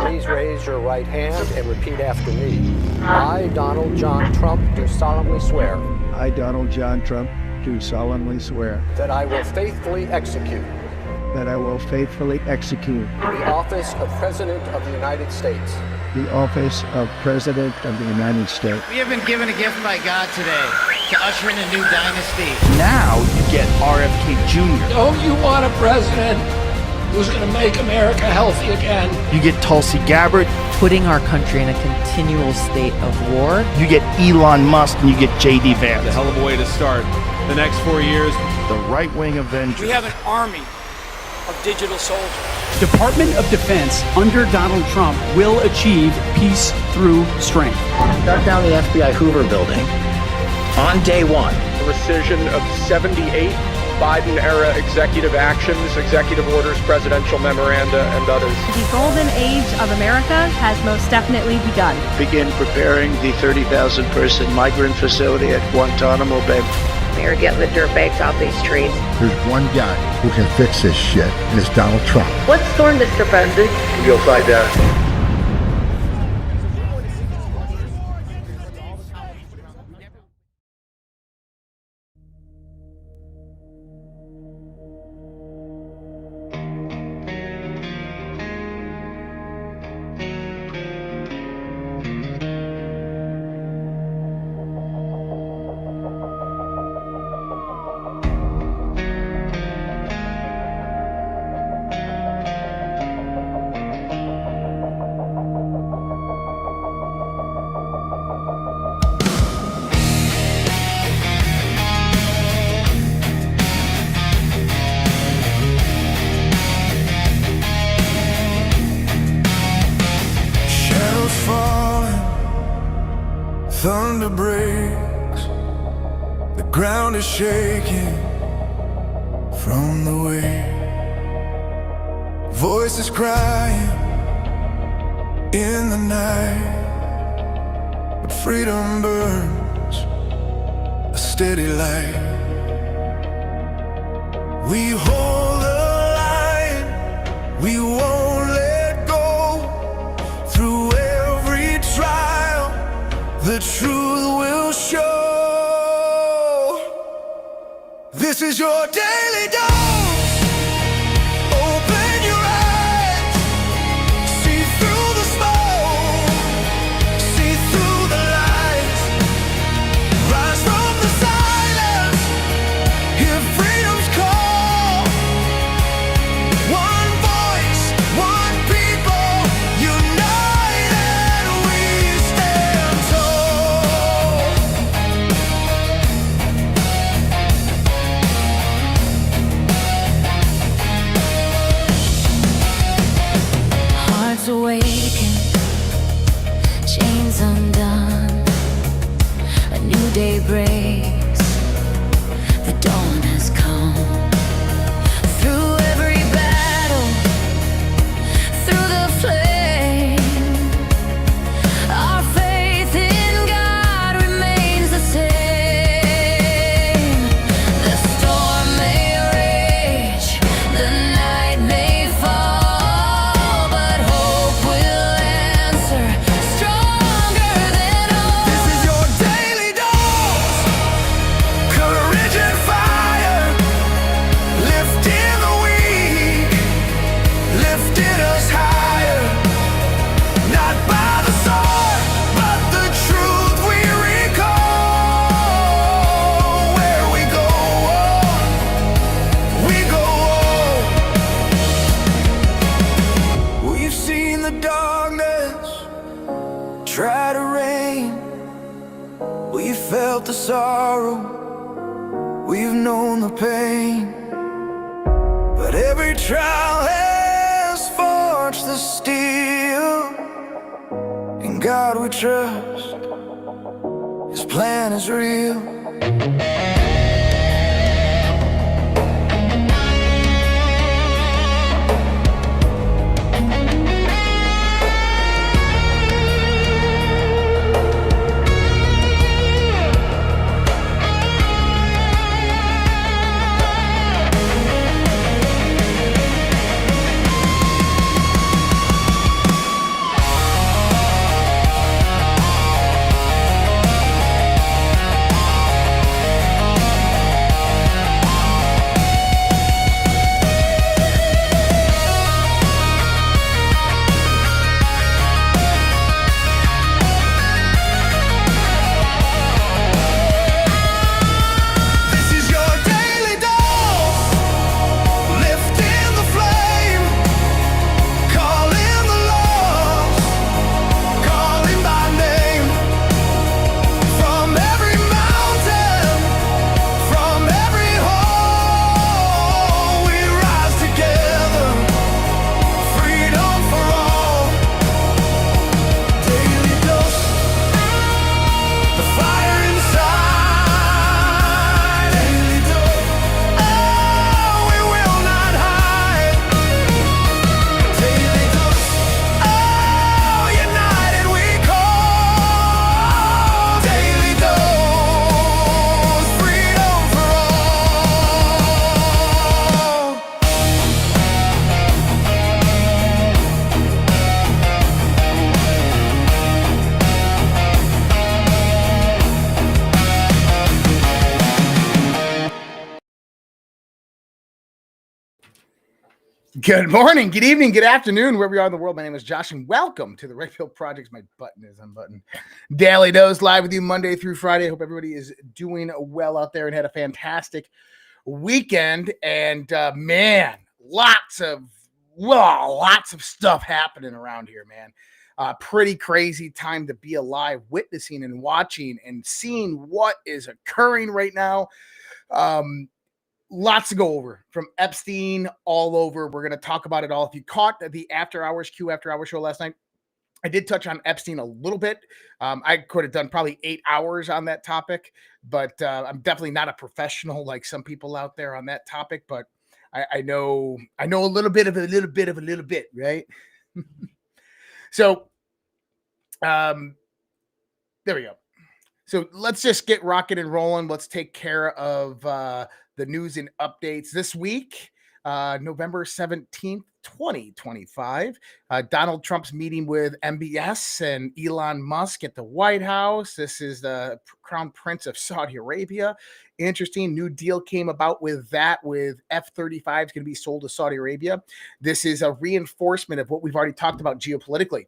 Please raise your right hand and repeat after me. I, Donald John Trump, do solemnly swear. I, Donald John Trump, do solemnly swear. That I will faithfully execute. That I will faithfully execute. The office of President of the United States. The office of President of the United States. We have been given a gift by God today to usher in a new dynasty. Now you get RFK Jr. Don't you want a president who's going to make America healthy again? You get Tulsi Gabbard. Putting our country in a continual state of war. You get Elon Musk and you get J.D. Vance. A hell of a way to start the next 4 years. The right-wing Avengers. We have an army of digital soldiers. Department of Defense under Donald Trump will achieve peace through strength. Shut down the FBI Hoover building on day one. A rescission of 78 Biden-era executive actions, executive orders, presidential memoranda, and others. The golden age of America has most definitely begun. Begin preparing the 30,000-person migrant facility at Guantanamo Bay. We are getting the dirtbags off these streets. There's one guy who can fix this shit, and it's Donald Trump. What's storm, Mr. President? You'll find out. Thunder breaks, the ground is shaking from the weight. Voices crying in the night, but freedom burns a steady light. We hold the line, we won't let go. Through every trial, the truth will show. This is your daily dose. Open your eyes, see through the smoke, see through the lies. Rise from the silence, hear freedom's call. One voice, one people, united we stand tall. Hearts awaken, chains undone. A new day breaks, the dawn has come. Through every battle, through the flame, our faith in God remains the same. The storm may rage, the night may fall, but hope will answer stronger than all. This is your daily dose. Courage and fire, lifting the weak, lifting us higher. Not by the sword, but the truth we recall. Where we go, we go. We've seen the darkness try to reign. We felt the sorrow, we've known the pain. But every trial has forged the steel. In God we trust, His plan is real. Good morning, good evening, good afternoon, wherever you are in the world. My name is Josh, and welcome to the Repill Project. My button is unbuttoned. Daily Dose live with you Monday through Friday. Hope everybody is doing well out there and had a fantastic weekend. And man, lots of stuff happening around here, man. Pretty crazy time to be alive, witnessing and watching and seeing what is occurring right now. Lots to go over, from Epstein all over. We're going to talk about it all. If you caught the Q After Hours show last night, I did touch on Epstein a little bit. I could have done probably 8 hours on that topic, but I'm definitely not a professional like some people out there on that topic. But I know a little bit, right? So, there we go. So let's just get rocking and rolling. Let's take care of the news and updates this week, November 17th, 2025. Donald Trump's meeting with MBS and Elon Musk at the White House. This is the Crown Prince of Saudi Arabia. Interesting new deal came about with that, with F-35s going to be sold to Saudi Arabia. This is a reinforcement of what we've already talked about geopolitically.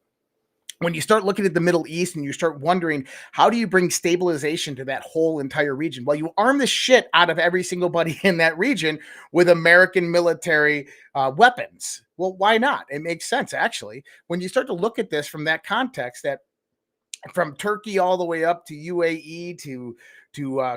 When you start looking at the Middle East and you start wondering, how do you bring stabilization to that whole entire region? Well, you arm the shit out of every single buddy in that region with American military weapons. Well, why not? It makes sense, actually. When you start to look at this from that context, that from Turkey all the way up to UAE to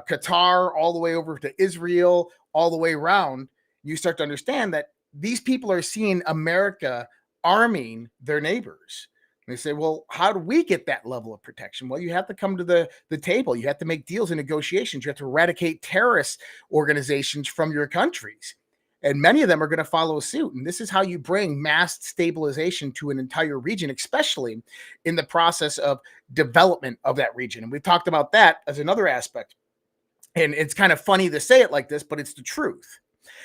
Qatar, all the way over to Israel, all the way around, you start to understand that these people are seeing America arming their neighbors. They say, well, how do we get that level of protection? Well, you have to come to the table. You have to make deals and negotiations. You have to eradicate terrorist organizations from your countries. And many of them are going to follow suit. And this is how you bring mass stabilization to an entire region, especially in the process of development of that region. And we've talked about that as another aspect. And it's kind of funny to say it like this, but it's the truth.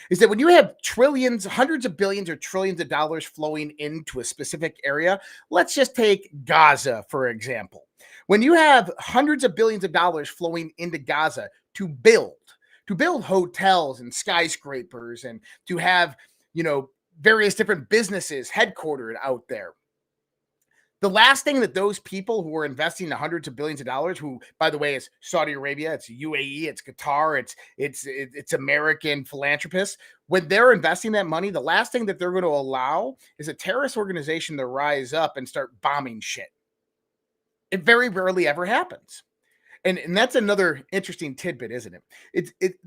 Is that when you have trillions, hundreds of billions or trillions of dollars flowing into a specific area, let's just take Gaza, for example. When you have hundreds of billions of dollars flowing into Gaza to build hotels and skyscrapers and to have, various different businesses headquartered out there, the last thing that those people who are investing the hundreds of billions of dollars, who, by the way, is Saudi Arabia, it's UAE, it's Qatar, it's American philanthropists, when they're investing that money, the last thing that they're going to allow is a terrorist organization to rise up and start bombing shit. It very rarely ever happens. And that's another interesting tidbit, isn't it?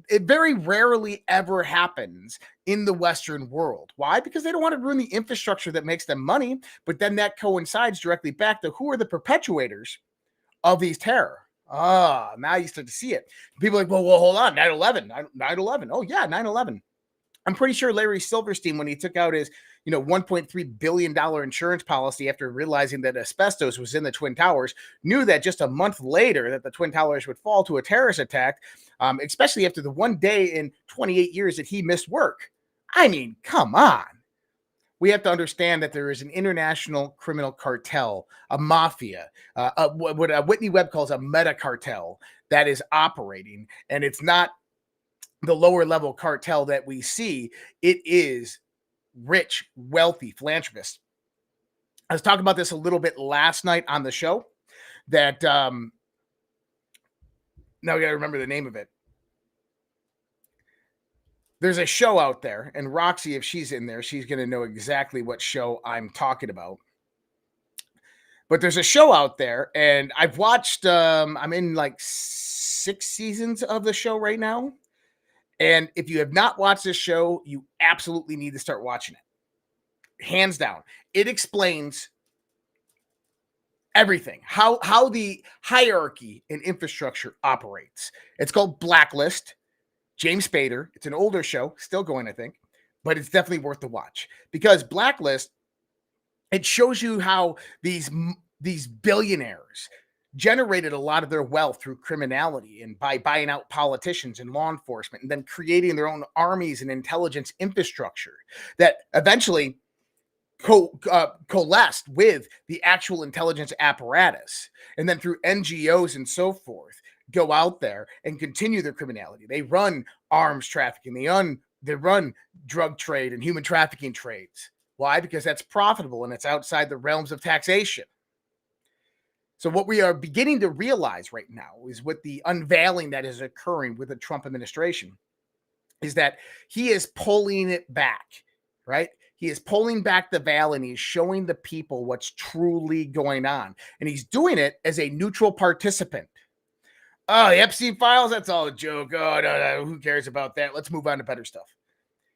It very rarely ever happens in the Western world. Why? Because they don't want to ruin the infrastructure that makes them money. But then that coincides directly back to who are the perpetuators of these terror. Now you start to see it. People are like, well, hold on, 9/11. Oh yeah, 9/11. I'm pretty sure Larry Silverstein, when he took out his, $1.3 billion insurance policy after realizing that asbestos was in the Twin Towers, knew that just a month later that the Twin Towers would fall to a terrorist attack, especially after the one day in 28 years that he missed work. I mean, come on. We have to understand that there is an international criminal cartel, a mafia, what Whitney Webb calls a meta cartel that is operating, and it's not the lower level cartel that we see. It is rich, wealthy philanthropists. I was talking about this a little bit last night on the show, that now we got to remember the name of it. There's a show out there, and Roxy, if she's in there, she's going to know exactly what show I'm talking about. But there's a show out there, and I've watched, I'm in like 6 seasons of the show right now. And if you have not watched this show, you absolutely need to start watching it. Hands down. It explains everything, how the hierarchy and infrastructure operates. It's called Blacklist. James Spader. It's an older show, still going, I think, but it's definitely worth the watch, because Blacklist, it shows you how these billionaires generated a lot of their wealth through criminality and by buying out politicians and law enforcement, and then creating their own armies and intelligence infrastructure that eventually coalesced with the actual intelligence apparatus. And then through NGOs and so forth, go out there and continue their criminality. They run arms trafficking. They They run drug trade and human trafficking trades. Why? Because that's profitable and it's outside the realms of taxation. So what we are beginning to realize right now is with the unveiling that is occurring with the Trump administration is that he is pulling it back, right? He is pulling back the veil and he's showing the people what's truly going on. And he's doing it as a neutral participant. Oh, the Epstein files, that's all a joke. Oh, no, who cares about that? Let's move on to better stuff.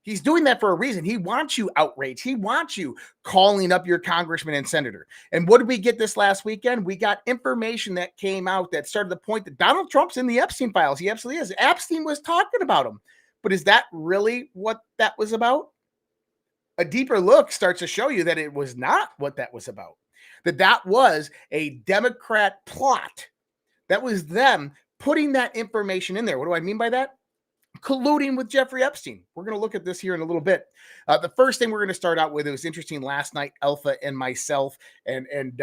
He's doing that for a reason. He wants you outraged. He wants you calling up your congressman and senator. And what did we get this last weekend? We got information that came out that started to point that Donald Trump's in the Epstein files. He absolutely is. Epstein was talking about him. But is that really what that was about? A deeper look starts to show you that it was not what that was about. That was a Democrat plot. That was them putting that information in there. What do I mean by that? Colluding with Jeffrey Epstein. We're going to look at this here in a little bit. The first thing we're going to start out with, it was interesting last night, Alpha and myself and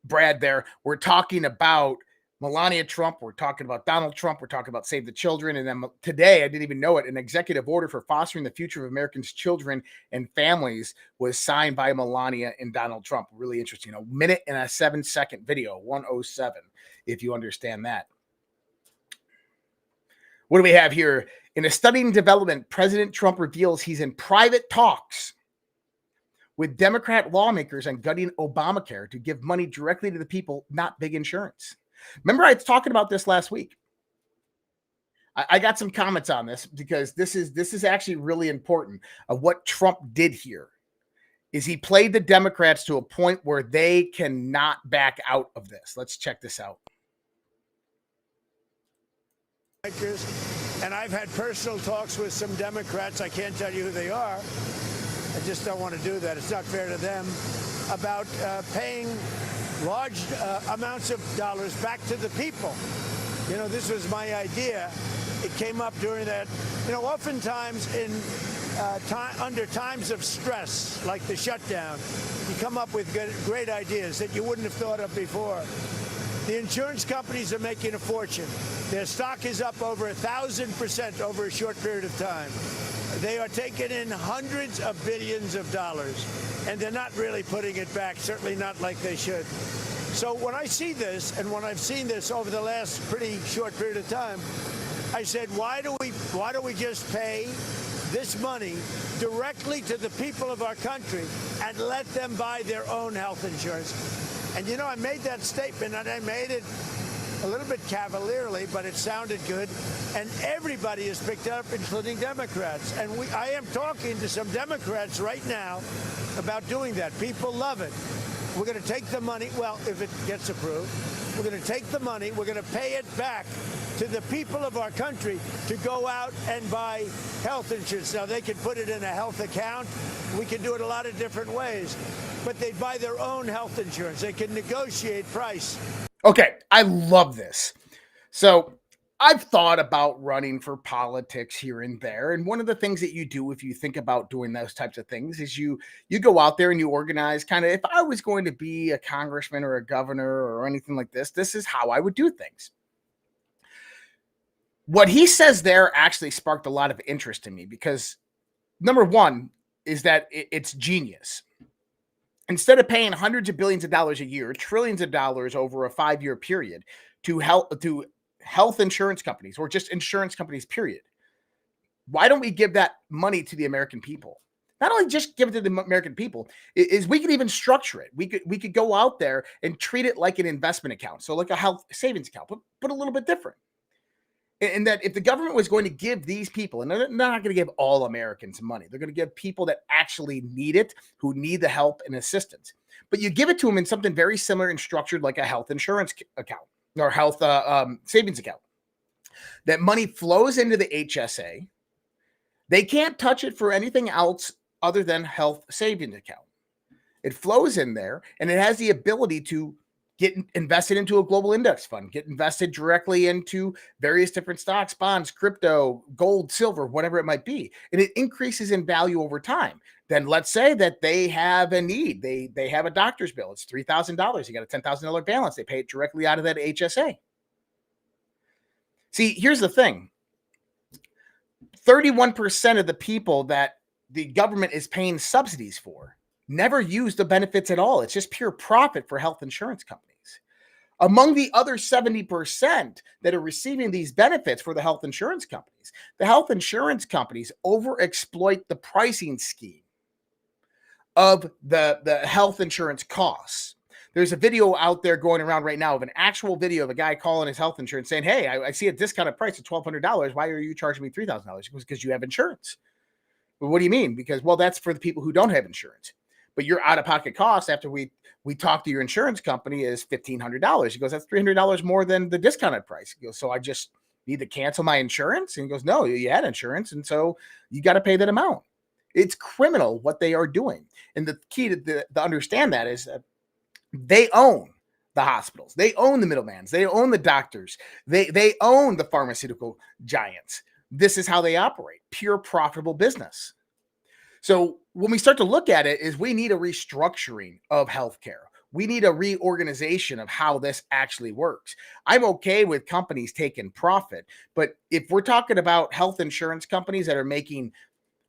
Brad there, we're talking about Melania Trump. We're talking about Donald Trump. We're talking about Save the Children. And then today, I didn't even know it, an executive order for fostering the future of Americans' children and families was signed by Melania and Donald Trump. Really interesting. A minute and a 7-second video, 107, if you understand that. What do we have here? In a stunning development, President Trump reveals he's in private talks with Democrat lawmakers on gutting Obamacare to give money directly to the people, not big insurance. Remember, I was talking about this last week. I got some comments on this because this is actually really important of what Trump did here. Is he played the Democrats to a point where they cannot back out of this. Let's check this out. And I've had personal talks with some Democrats. I can't tell you who they are. I just don't want to do that. It's not fair to them. About paying large amounts of dollars back to the people. You know, this was my idea. It came up during that. You know, oftentimes under times of stress, like the shutdown, you come up with great ideas that you wouldn't have thought of before. The insurance companies are making a fortune. Their stock is up over 1,000% over a short period of time. They are taking in hundreds of billions of dollars, and they're not really putting it back, certainly not like they should. So when I see this, and when I've seen this over the last pretty short period of time, I said, why do we just pay this money directly to the people of our country and let them buy their own health insurance? And, you know, I made that statement, and I made it a little bit cavalierly, but it sounded good. And everybody has picked it up, including Democrats. And I am talking to some Democrats right now about doing that. People love it. We're going to take the money. Well, if it gets approved, we're going to take the money. We're going to pay it back to the people of our country to go out and buy health insurance. Now, they can put it in a health account. We can do it a lot of different ways. But they buy their own health insurance. They can negotiate price. Okay, I love this. So I've thought about running for politics here and there. And one of the things that you do if you think about doing those types of things is you go out there and you organize kind of, if I was going to be a congressman or a governor or anything like this, this is how I would do things. What he says there actually sparked a lot of interest in me because number one is that it's genius. Instead of paying hundreds of billions of dollars a year, trillions of dollars over a 5-year period to health insurance companies or just insurance companies, period, why don't we give that money to the American people? Not only just give it to the American people, is we could even structure it. We could go out there and treat it like an investment account. So like a health savings account, but a little bit different. And that if the government was going to give these people, and they're not going to give all Americans money, they're going to give people that actually need it, who need the help and assistance. But you give it to them in something very similar and structured like a health insurance account or health savings account. That money flows into the HSA. They can't touch it for anything else other than health savings account. It flows in there, and it has the ability to get invested into a global index fund, get invested directly into various different stocks, bonds, crypto, gold, silver, whatever it might be. And it increases in value over time. Then let's say that they have a need. They have a doctor's bill. It's $3,000. You got a $10,000 balance. They pay it directly out of that HSA. See, here's the thing. 31% of the people that the government is paying subsidies for never use the benefits at all. It's just pure profit for health insurance companies. Among the other 70% that are receiving these benefits for the health insurance companies overexploit the pricing scheme of the health insurance costs. There's a video out there going around right now of an actual video of a guy calling his health insurance saying, hey, I see a discounted price of $1,200. Why are you charging me $3,000? Because you have insurance. Well, what do you mean? Because, well, that's for the people who don't have insurance. But your out-of-pocket cost after we talk to your insurance company is $1,500. He goes, that's $300 more than the discounted price. He goes, so I just need to cancel my insurance? And he goes, no, you had insurance, and so you got to pay that amount. It's criminal what they are doing. And the key to understand that is that they own the hospitals. They own the middlemans. They own the doctors. They own the pharmaceutical giants. This is how they operate. Pure profitable business. So when we start to look at it, is we need a restructuring of healthcare. We need a reorganization of how this actually works. I'm okay with companies taking profit, but if we're talking about health insurance companies that are making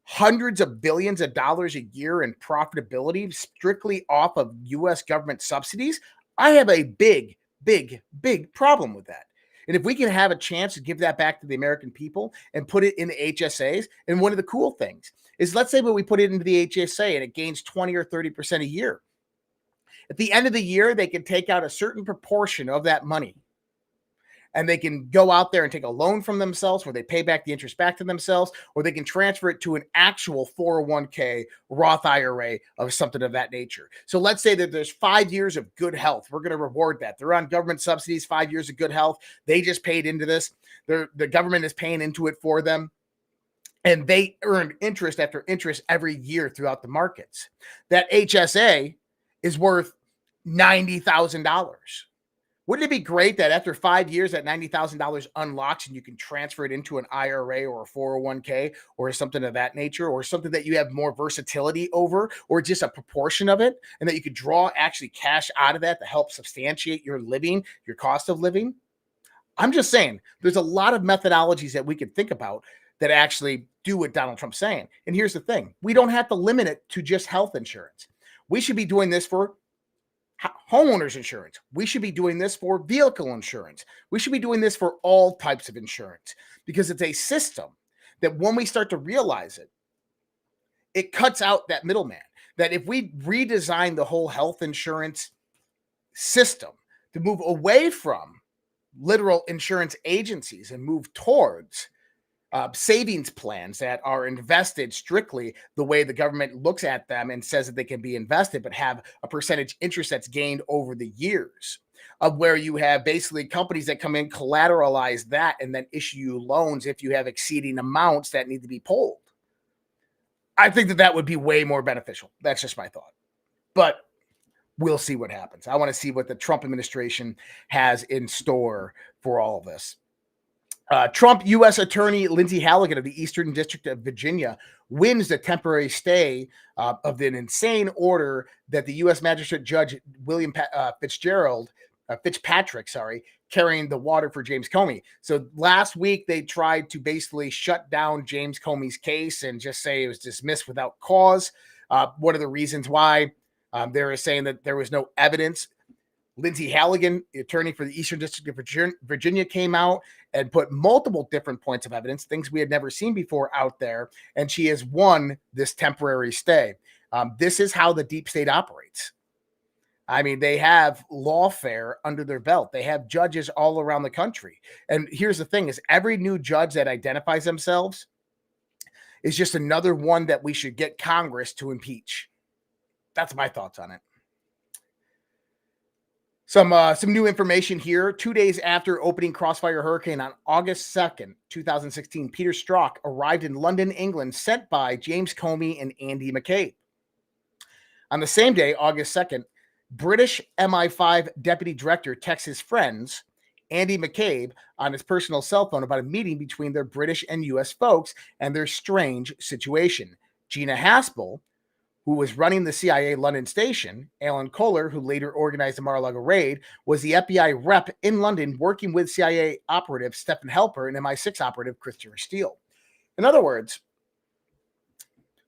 hundreds of billions of dollars a year in profitability strictly off of U.S. government subsidies, I have a big problem with that. And if we can have a chance to give that back to the American people and put it in the HSAs, and one of the cool things is, let's say when we put it into the HSA and it gains 20 or 30% a year. At the end of the year, they can take out a certain proportion of that money and they can go out there and take a loan from themselves where they pay back the interest back to themselves, or they can transfer it to an actual 401k Roth IRA of something of that nature. So let's say that there's 5 years of good health. We're going to reward that. They're on government subsidies, 5 years of good health. They just paid into this. The government is paying into it for them. And they earn interest after interest every year throughout the markets. That HSA is worth $90,000. Wouldn't it be great that after 5 years, that $90,000 unlocks and you can transfer it into an IRA or a 401k or something of that nature, or something that you have more versatility over, or just a proportion of it, and that you could draw actually cash out of that to help substantiate your living, your cost of living? I'm just saying there's a lot of methodologies that we could think about that actually do what Donald Trump's saying. And here's the thing. We don't have to limit it to just health insurance. We should be doing this for homeowners insurance. We should be doing this for vehicle insurance. We should be doing this for all types of insurance, because it's a system that when we start to realize it, it cuts out that middleman. That if we redesign the whole health insurance system to move away from literal insurance agencies and move towards savings plans that are invested strictly the way the government looks at them and says that they can be invested, but have a percentage interest that's gained over the years, of where you have basically companies that come in, collateralize that, and then issue you loans if you have exceeding amounts that need to be pulled. I think that that would be way more beneficial. That's just my thought. But we'll see what happens. I want to see what the Trump administration has in store for all of this. Trump U.S. Attorney Lindsay Halligan of the Eastern District of Virginia wins the temporary stay of an insane order that the U.S. Magistrate Judge William Fitzpatrick, carrying the water for James Comey. So last week they tried to basically shut down James Comey's case and just say it was dismissed without cause. What are the reasons why? They were saying that there was no evidence. Lindsay Halligan, the attorney for the Eastern District of Virginia, came out and put multiple different points of evidence, things we had never seen before out there, and she has won this temporary stay. This is how the deep state operates. I mean, they have lawfare under their belt. They have judges all around the country. And here's the thing, is every new judge that identifies themselves is just another one that we should get Congress to impeach. That's my thoughts on it. Some new information here. 2 days after opening Crossfire Hurricane on August 2nd, 2016, Peter Strzok arrived in London, England, sent by James Comey and Andy McCabe. On the same day, August 2nd, British MI5 Deputy Director texts his friends, Andy McCabe, on his personal cell phone about a meeting between their British and U.S. folks and their strange situation. Gina Haspel, who was running the CIA London station, Alan Kohler, who later organized the Mar-a-Lago raid, was the FBI rep in London working with CIA operative Stephen Helper and MI6 operative Christopher Steele. In other words,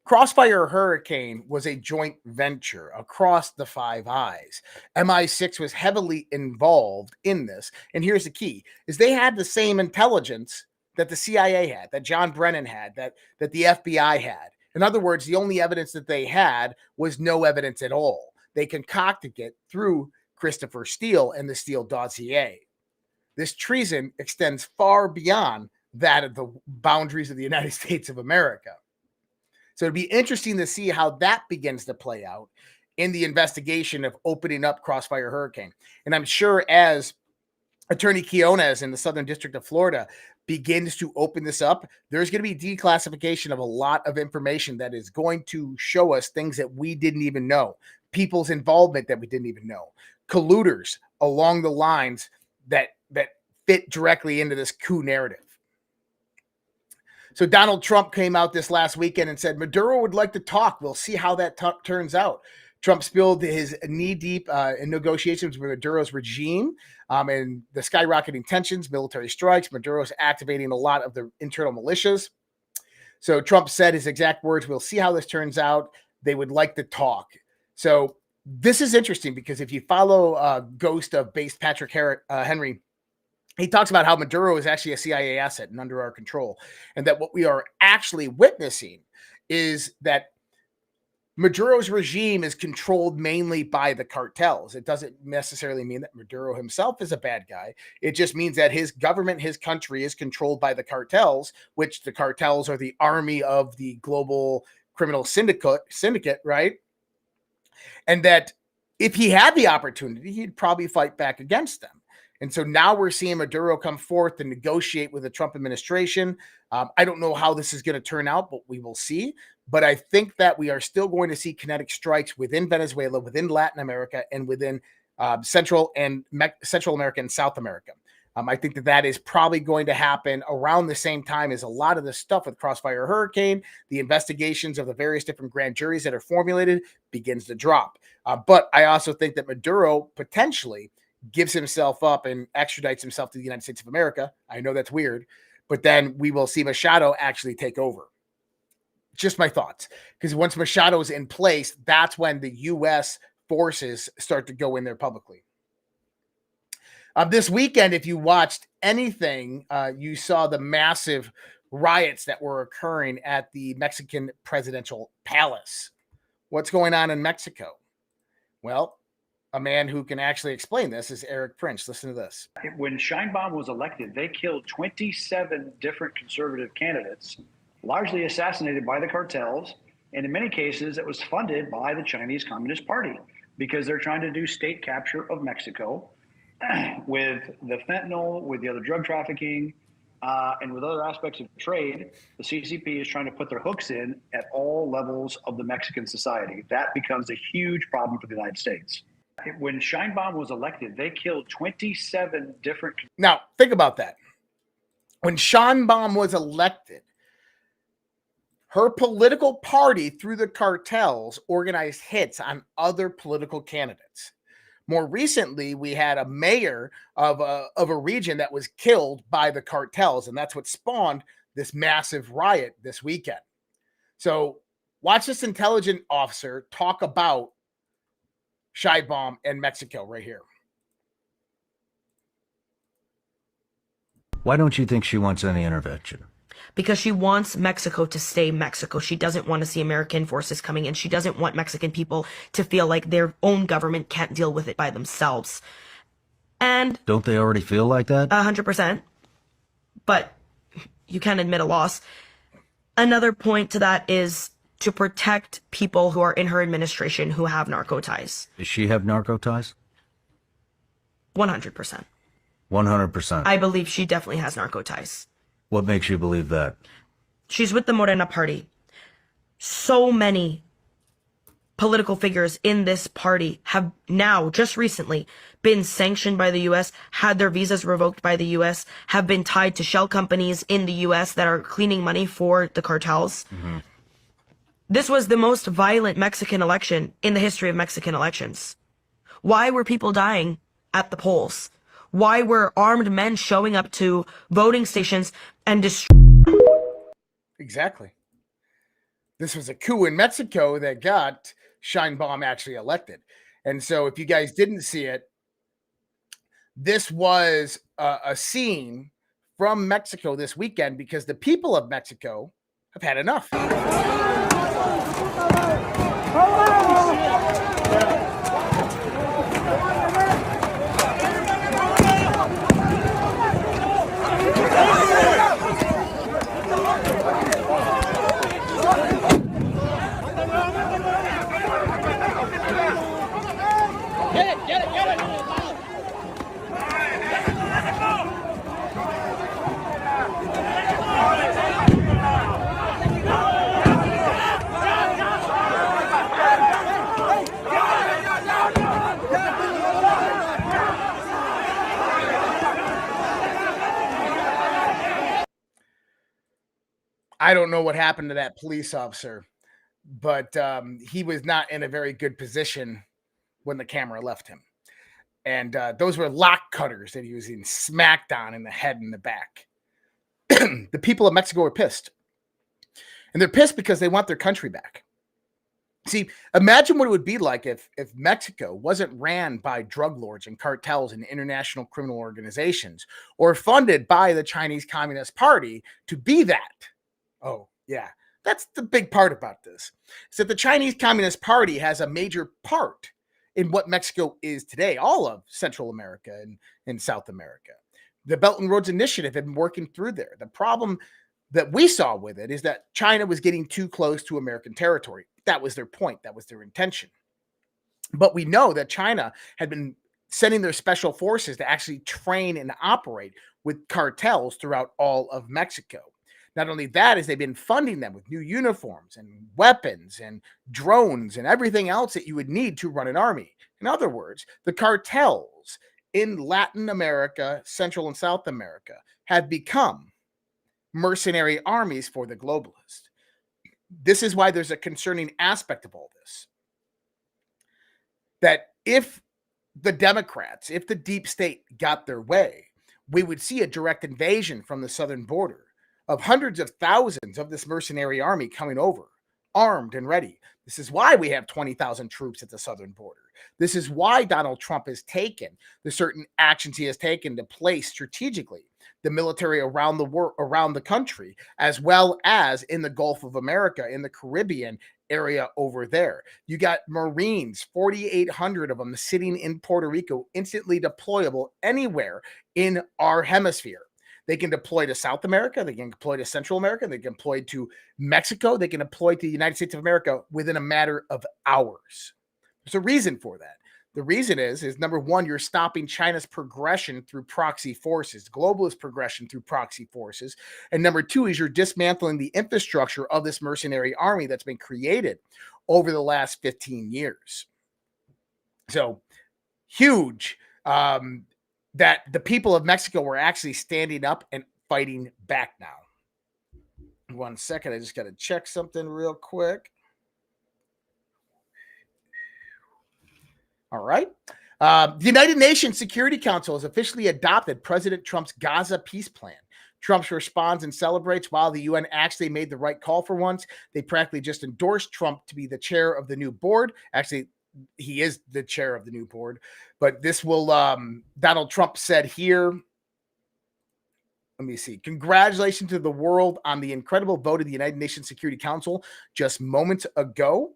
Crossfire Hurricane was a joint venture across the Five Eyes. MI6 was heavily involved in this. And here's the key, is they had the same intelligence that the CIA had, that John Brennan had, that the FBI had. In other words, the only evidence that they had was no evidence at all. They concocted it through Christopher Steele and the Steele dossier. This treason extends far beyond that of the boundaries of the United States of America. So it'd be interesting to see how that begins to play out in the investigation of opening up Crossfire Hurricane. And I'm sure as Attorney Quinones in the Southern District of Florida begins to open this up, there's going to be declassification of a lot of information that is going to show us things that we didn't even know, people's involvement that we didn't even know, colluders along the lines that fit directly into this coup narrative. So Donald Trump came out this last weekend and said, Maduro would like to talk. We'll see how that turns out. Trump spilled his knee-deep in negotiations with Maduro's regime and the skyrocketing tensions, military strikes. Maduro's activating a lot of the internal militias. So Trump said his exact words, we'll see how this turns out. They would like to talk. So this is interesting because if you follow Ghost of Base Patrick Henry, he talks about how Maduro is actually a CIA asset and under our control, and that what we are actually witnessing is that Maduro's regime is controlled mainly by the cartels. It doesn't necessarily mean that Maduro himself is a bad guy. It just means that his government, his country is controlled by the cartels, which the cartels are the army of the global criminal syndicate, right? And that if he had the opportunity, he'd probably fight back against them. And so now we're seeing Maduro come forth and negotiate with the Trump administration. I don't know how this is going to turn out, but we will see. But I think that we are still going to see kinetic strikes within Venezuela, within Latin America, and within Central America and South America. I think that is probably going to happen around the same time as a lot of the stuff with Crossfire Hurricane. The investigations of the various different grand juries that are formulated begins to drop. But I also think that Maduro potentially gives himself up and extradites himself to the United States of America. I know that's weird, but then we will see Machado actually take over. Just my thoughts. Because once Machado is in place, that's when the U.S. forces start to go in there publicly. This weekend, if you watched anything, you saw the massive riots that were occurring at the Mexican presidential palace. What's going on in Mexico? Well, a man who can actually explain this is Eric Prince. Listen to this. When Sheinbaum was elected, they killed 27 different conservative candidates, largely assassinated by the cartels. And in many cases, it was funded by the Chinese Communist Party because they're trying to do state capture of Mexico with the fentanyl, with the other drug trafficking, and with other aspects of trade. The CCP is trying to put their hooks in at all levels of the Mexican society. That becomes a huge problem for the United States. When Sheinbaum was elected, they killed 27 different... Now, think about that. When Sheinbaum was elected, her political party, through the cartels, organized hits on other political candidates. More recently, we had a mayor of a region that was killed by the cartels, and that's what spawned this massive riot this weekend. So watch this intelligence officer talk about Sheinbaum and Mexico right here. Why don't you think she wants any intervention? Because she wants Mexico to stay Mexico. She doesn't want to see American forces coming in. She doesn't want Mexican people to feel like their own government can't deal with it by themselves. And don't they already feel like that? 100%. But you can't admit a loss. Another point to that is to protect people who are in her administration who have narco ties. Does she have narco ties? 100%. 100%. I believe she definitely has narco ties. What makes you believe that? She's with the Morena party. So many political figures in this party have now, just recently, been sanctioned by the U.S., had their visas revoked by the U.S., have been tied to shell companies in the U.S. that are cleaning money for the cartels. Mm-hmm. This was the most violent Mexican election in the history of Mexican elections. Why were people dying at the polls? Why were armed men showing up to voting stations and Exactly. This was a coup in Mexico that got Sheinbaum actually elected. And so if you guys didn't see it, this was a scene from Mexico this weekend because the people of Mexico have had enough. I don't know what happened to that police officer, but he was not in a very good position when the camera left him. And those were lock cutters that he was being smacked on in the head and the back. The people of Mexico are pissed. And they're pissed because they want their country back. See, imagine what it would be like if Mexico wasn't ran by drug lords and cartels and international criminal organizations or funded by the Chinese Communist Party to be that. Oh, yeah. That's the big part about this. Is that the Chinese Communist Party has a major part in what Mexico is today, all of Central America and South America. The Belt and Roads Initiative had been working through there. The problem that we saw with it is that China was getting too close to American territory. That was their point. That was their intention. But we know that China had been sending their special forces to actually train and operate with cartels throughout all of Mexico. Not only that, is they've been funding them with new uniforms and weapons and drones and everything else that you would need to run an army. In other words, the cartels in Latin America, Central and South America have become mercenary armies for the globalists. This is why there's a concerning aspect of all this. That if the Democrats, if the deep state got their way, we would see a direct invasion from the southern border of hundreds of thousands of this mercenary army coming over, armed and ready. This is why we have 20,000 troops at the southern border. This is why Donald Trump has taken the certain actions he has taken to place strategically the military around the world, around the country, as well as in the Gulf of America, in the Caribbean area over there. You got Marines, 4,800 of them sitting in Puerto Rico, instantly deployable anywhere in our hemisphere. They can deploy to South America. They can deploy to Central America. They can deploy to Mexico. They can deploy to the United States of America within a matter of hours. There's a reason for that. The reason is number one, you're stopping China's progression through proxy forces, globalist progression through proxy forces. And number two is you're dismantling the infrastructure of this mercenary army that's been created over the last 15 years. So huge. That the people of Mexico were actually standing up and fighting back now. 1 second, I just got to check something real quick. All right. The United Nations Security Council has officially adopted President Trump's Gaza peace plan. Trump responds and celebrates while the UN actually made the right call for once. They practically just endorsed Trump to be the chair of the new board. Actually, he is the chair of the new board, but this will, Donald Trump said here, let me see. Congratulations to the world on the incredible vote of the United Nations Security Council just moments ago.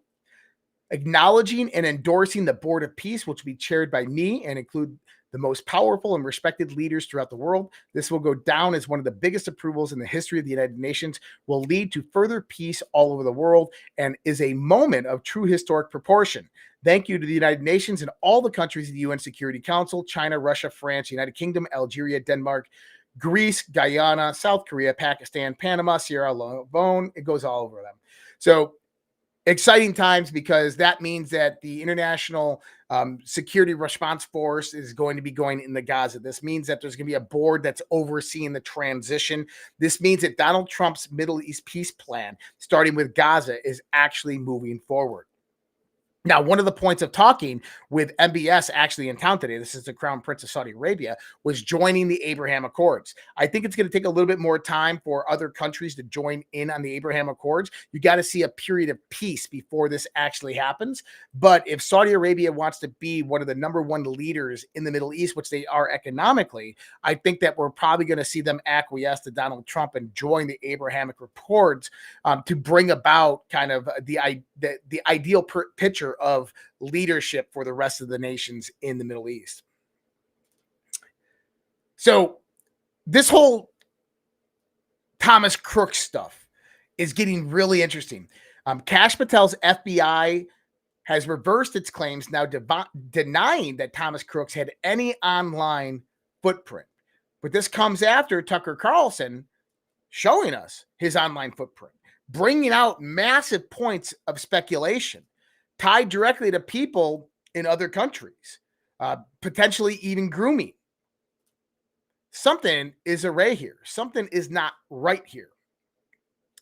Acknowledging and endorsing the Board of Peace, which will be chaired by me and include the most powerful and respected leaders throughout the world. This will go down as one of the biggest approvals in the history of the United Nations, will lead to further peace all over the world, and is a moment of true historic proportion. Thank you to the United Nations and all the countries of the UN Security Council, China, Russia, France, United Kingdom, Algeria, Denmark, Greece, Guyana, South Korea, Pakistan, Panama, Sierra Leone. It goes all over them. So exciting times, because that means that the International Security Response Force is going to be going into Gaza. This means that there's going to be a board that's overseeing the transition. This means that Donald Trump's Middle East peace plan, starting with Gaza, is actually moving forward. Now, one of the points of talking with MBS actually in town today, this is the Crown Prince of Saudi Arabia, was joining the Abraham Accords. I think it's going to take a little bit more time for other countries to join in on the Abraham Accords. You got to see a period of peace before this actually happens. But if Saudi Arabia wants to be one of the number one leaders in the Middle East, which they are economically, I think that we're probably going to see them acquiesce to Donald Trump and join the Abrahamic Accords to bring about kind of the ideal picture of leadership for the rest of the nations in the Middle East. So this whole Thomas Crooks stuff is getting really interesting. Kash Patel's FBI has reversed its claims, now denying that Thomas Crooks had any online footprint. But this comes after Tucker Carlson showing us his online footprint, bringing out massive points of speculation tied directly to people in other countries, potentially even grooming. Something is array here. Something is not right here.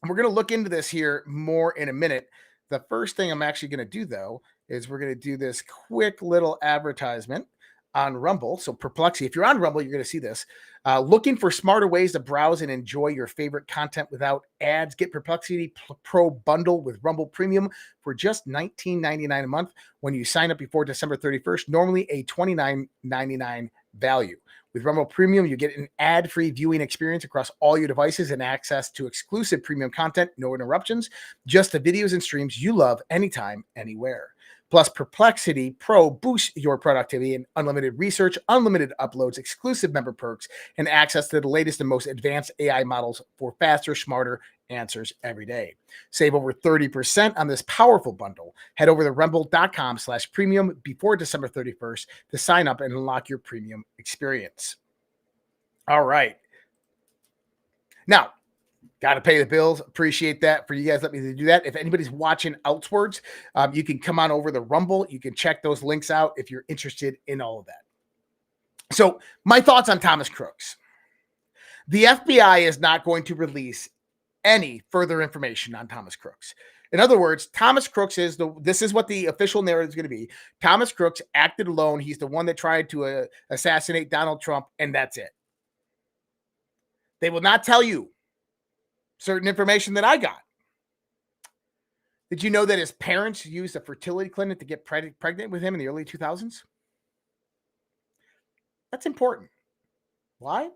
And we're going to look into this here more in a minute. The first thing I'm actually going to do, though, is we're going to do this quick little advertisement on Rumble. So Perplexity, if you're on Rumble, you're going to see this. Looking for smarter ways to browse and enjoy your favorite content without ads? Get Perplexity Pro Bundle with Rumble Premium for just $19.99 a month when you sign up before December 31st, normally a $29.99 value. With Rumble Premium, you get an ad-free viewing experience across all your devices and access to exclusive premium content, no interruptions, just the videos and streams you love anytime, anywhere. Plus, Perplexity Pro boosts your productivity and unlimited research, unlimited uploads, exclusive member perks, and access to the latest and most advanced AI models for faster, smarter answers every day. Save over 30% on this powerful bundle. Head over to rumble.com/premium before December 31st to sign up and unlock your premium experience. All right. Now, got to pay the bills. Appreciate that for you guys. Let me do that. If anybody's watching outwards, you can come on over to Rumble. You can check those links out if you're interested in all of that. So my thoughts on Thomas Crooks. The FBI is not going to release any further information on Thomas Crooks. In other words, Thomas Crooks this is what the official narrative is going to be. Thomas Crooks acted alone. He's the one that tried to assassinate Donald Trump, and that's it. They will not tell you certain information that I got. Did you know that his parents used a fertility clinic to get pregnant with him in the early 2000s? That's important. Why?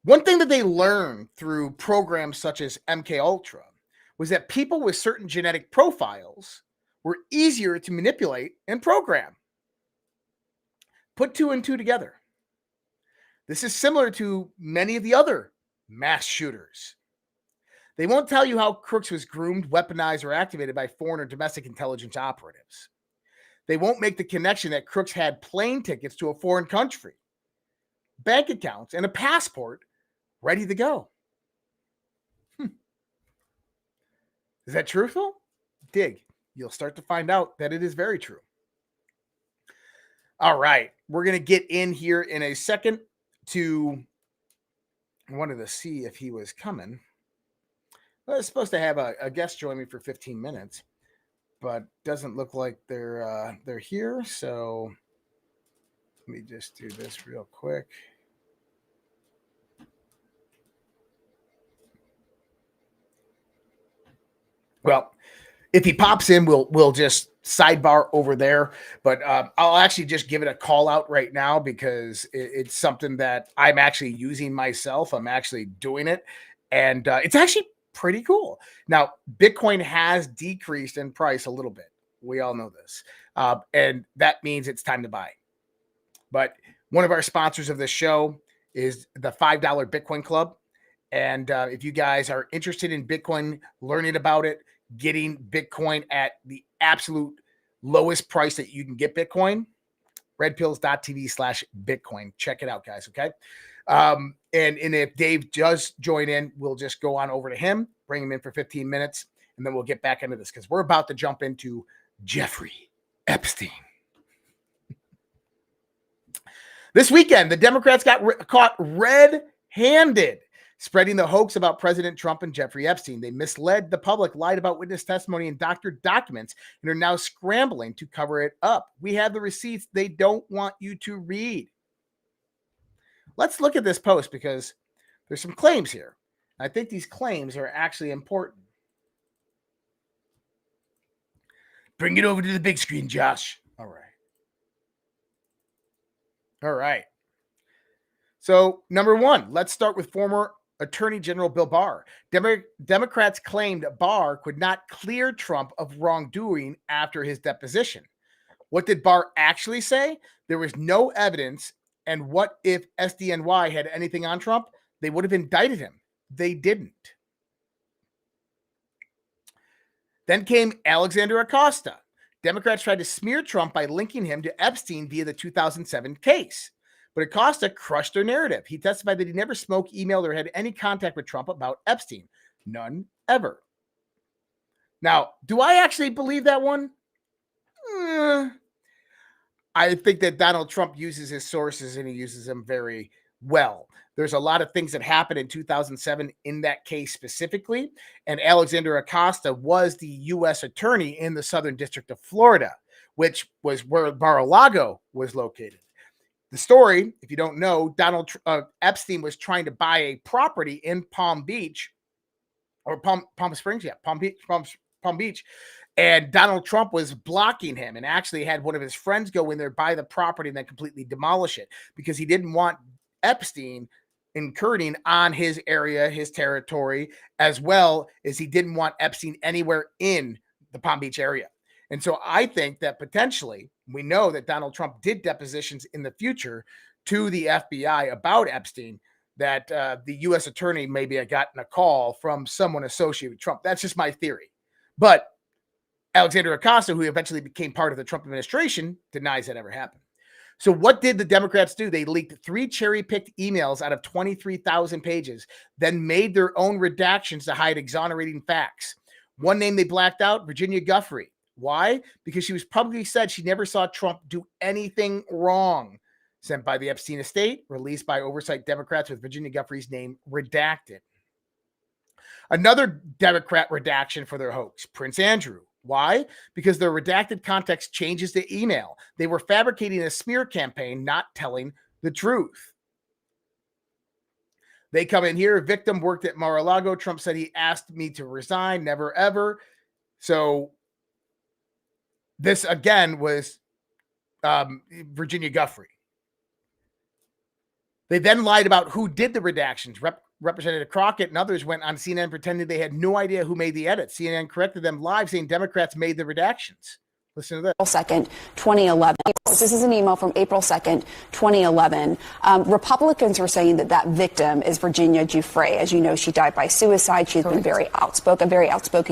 One thing that they learned through programs such as MKUltra was that people with certain genetic profiles were easier to manipulate and program. Put two and two together. This is similar to many of the other mass shooters. They won't tell you how Crooks was groomed, weaponized, or activated by foreign or domestic intelligence operatives. They won't make the connection that Crooks had plane tickets to a foreign country, bank accounts, and a passport ready to go. Is that truthful? Dig. You'll start to find out that it is very true. All right. We're going to get in here in a second to... I wanted to see if he was coming. I was supposed to have a guest join me for 15 minutes, but doesn't look like they're here. So let me just do this real quick. Well, if he pops in, we'll just sidebar over there. But I'll actually just give it a call out right now because it's something that I'm actually using myself. I'm actually doing it, and it's actually pretty cool. Now, Bitcoin has decreased in price a little bit. We all know this. And that means it's time to buy. But one of our sponsors of this show is the $5 Bitcoin Club. And if you guys are interested in Bitcoin, learning about it, getting Bitcoin at the absolute lowest price that you can get Bitcoin, redpills.tv/Bitcoin. Check it out, guys. Okay. And if Dave does join in, we'll just go on over to him, bring him in for 15 minutes, and then we'll get back into this because we're about to jump into Jeffrey Epstein. This weekend, the Democrats got caught red-handed spreading the hoax about President Trump and Jeffrey Epstein. They misled the public, lied about witness testimony and doctored documents, and are now scrambling to cover it up. We have the receipts they don't want you to read. Let's look at this post because there's some claims here. I think these claims are actually important. Bring it over to the big screen, Josh. All right. All right. So, number one, let's start with former Attorney General Bill Barr. Democrats claimed Barr could not clear Trump of wrongdoing after his deposition. What did Barr actually say? There was no evidence. And what if SDNY had anything on Trump? They would have indicted him. They didn't. Then came Alexander Acosta. Democrats tried to smear Trump by linking him to Epstein via the 2007 case. But Acosta crushed their narrative. He testified that he never smoked, emailed, or had any contact with Trump about Epstein. None ever. Now, do I actually believe that one? I think that Donald Trump uses his sources and he uses them very well. There's a lot of things that happened in 2007 in that case specifically. And Alexander Acosta was the U.S. attorney in the Southern District of Florida, which was where Mar-a-Lago was located. The story, if you don't know, Epstein was trying to buy a property in Palm Beach or Palm Springs. Yeah, Palm Beach. And Donald Trump was blocking him and actually had one of his friends go in there, buy the property, and then completely demolish it because he didn't want Epstein intruding on his area, his territory, as well as he didn't want Epstein anywhere in the Palm Beach area. And so I think that potentially we know that Donald Trump did depositions in the future to the FBI about Epstein, that the U.S. attorney maybe had gotten a call from someone associated with Trump. That's just my theory. But Alexander Acosta, who eventually became part of the Trump administration, denies that ever happened. So what did the Democrats do? They leaked 3 cherry-picked emails out of 23,000 pages, then made their own redactions to hide exonerating facts. One name they blacked out, Virginia Giuffre. Why? Because she was publicly said she never saw Trump do anything wrong. Sent by the Epstein estate, released by oversight Democrats with Virginia Giuffre's name redacted. Another Democrat redaction for their hoax, Prince Andrew. Why? Because their redacted context changes the email. They were fabricating a smear campaign, not telling the truth. They come in here. Victim worked at Mar-a-Lago. Trump said he asked me to resign. Never, ever. So this, again, was Virginia Giuffre. They then lied about who did the redactions. Representative Crockett and others went on CNN pretending they had no idea who made the edits. CNN corrected them live, saying Democrats made the redactions. Listen to this. April 2nd, 2011. This is an email from April 2nd, 2011. Republicans were saying that that victim is Virginia Giuffre. As you know, she died by suicide. She's been very outspoken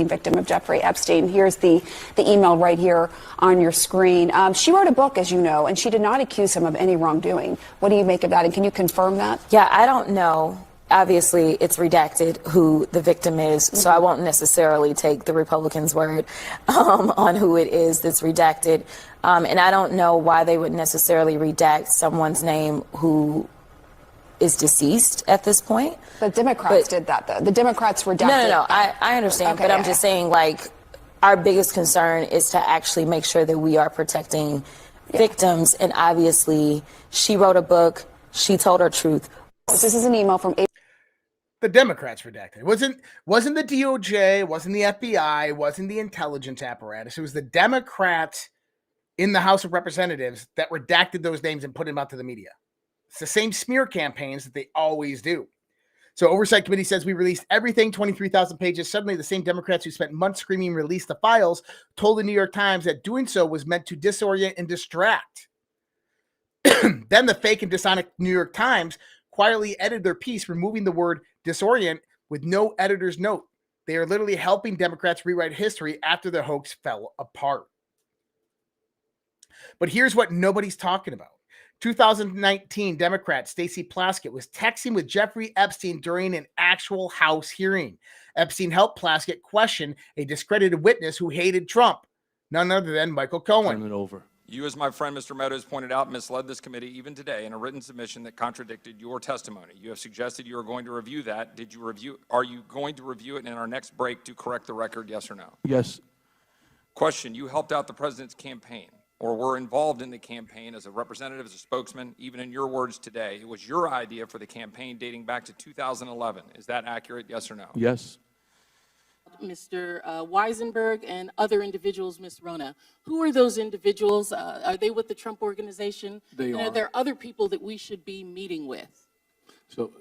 victim of Jeffrey Epstein. Here's the email right here on your screen. She wrote a book, as you know, and she did not accuse him of any wrongdoing. What do you make of that? And can you confirm that? Yeah, I don't know. Obviously, it's redacted who the victim is, so I won't necessarily take the Republicans' word on who it is that's redacted. And I don't know why they would necessarily redact someone's name who is deceased at this point. The Democrats did that, though. The Democrats redacted. No. I understand, okay, but I'm just saying, like, our biggest concern is to actually make sure that we are protecting victims. And obviously, she wrote a book. She told her truth. This is an email from the Democrats redacted. It wasn't the DOJ, wasn't the FBI, wasn't the intelligence apparatus. It was the Democrats in the House of Representatives that redacted those names and put them out to the media. It's the same smear campaigns that they always do. So Oversight Committee says we released everything, 23,000 pages. Suddenly the same Democrats who spent months screaming release the files told the New York Times that doing so was meant to disorient and distract. Then the fake and dishonest New York Times quietly edited their piece, removing the word disorient with no editor's note. They are literally helping Democrats rewrite history after the hoax fell apart. But here's what nobody's talking about. 2019 Democrat Stacey Plaskett was texting with Jeffrey Epstein during an actual House hearing. Epstein helped Plaskett question a discredited witness who hated Trump, none other than Michael Cohen. Turn it over. You, as my friend Mr. Meadows pointed out, misled this committee even today in a written submission that contradicted your testimony. You have suggested you are going to review that. Are you going to review it in our next break to correct the record, yes or no? Yes. Question, you helped out the president's campaign or were involved in the campaign as a representative, as a spokesman, even in your words today. It was your idea for the campaign dating back to 2011. Is that accurate, yes or no? Yes. Mr. Weisenberg and other individuals, Ms. Rona. Who are those individuals? Are they with the Trump organization? They and are. Are there other people that we should be meeting with? So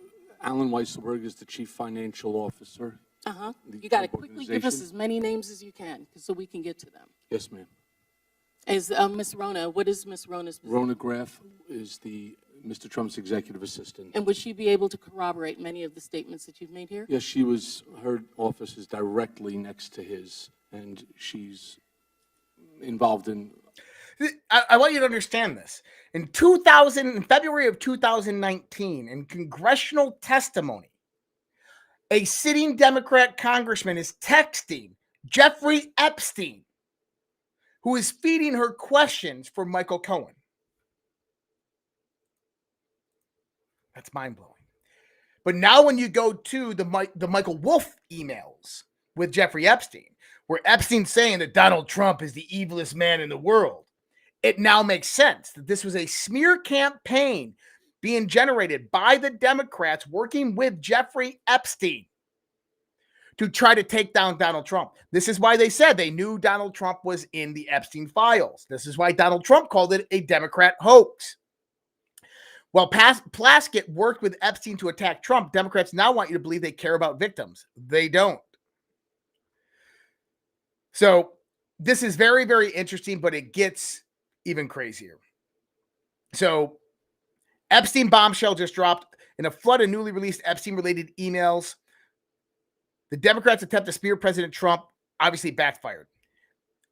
Alan Weisselberg is the chief financial officer. Uh-huh. You got to quickly give us as many names as you can so we can get to them. Yes, ma'am. Is Ms. Rona, what is Ms. Rona's position? Rona Graff is Mr. Trump's executive assistant. And would she be able to corroborate many of the statements that you've made here? Yes, her office is directly next to his, and she's involved in. I want you to understand this. In February of 2019, in congressional testimony, a sitting Democrat congressman is texting Jeffrey Epstein, who is feeding her questions for Michael Cohen. That's mind-blowing. But now when you go to the Michael Wolff emails with Jeffrey Epstein, where Epstein's saying that Donald Trump is the evilest man in the world, it now makes sense that this was a smear campaign being generated by the Democrats working with Jeffrey Epstein to try to take down Donald Trump. This is why they said they knew Donald Trump was in the Epstein files. This is why Donald Trump called it a Democrat hoax. Well, Plaskett worked with Epstein to attack Trump. Democrats now want you to believe they care about victims. They don't. So this is very, very interesting, but it gets even crazier. So Epstein bombshell just dropped in a flood of newly released Epstein-related emails. The Democrats' attempt to spear President Trump obviously backfired.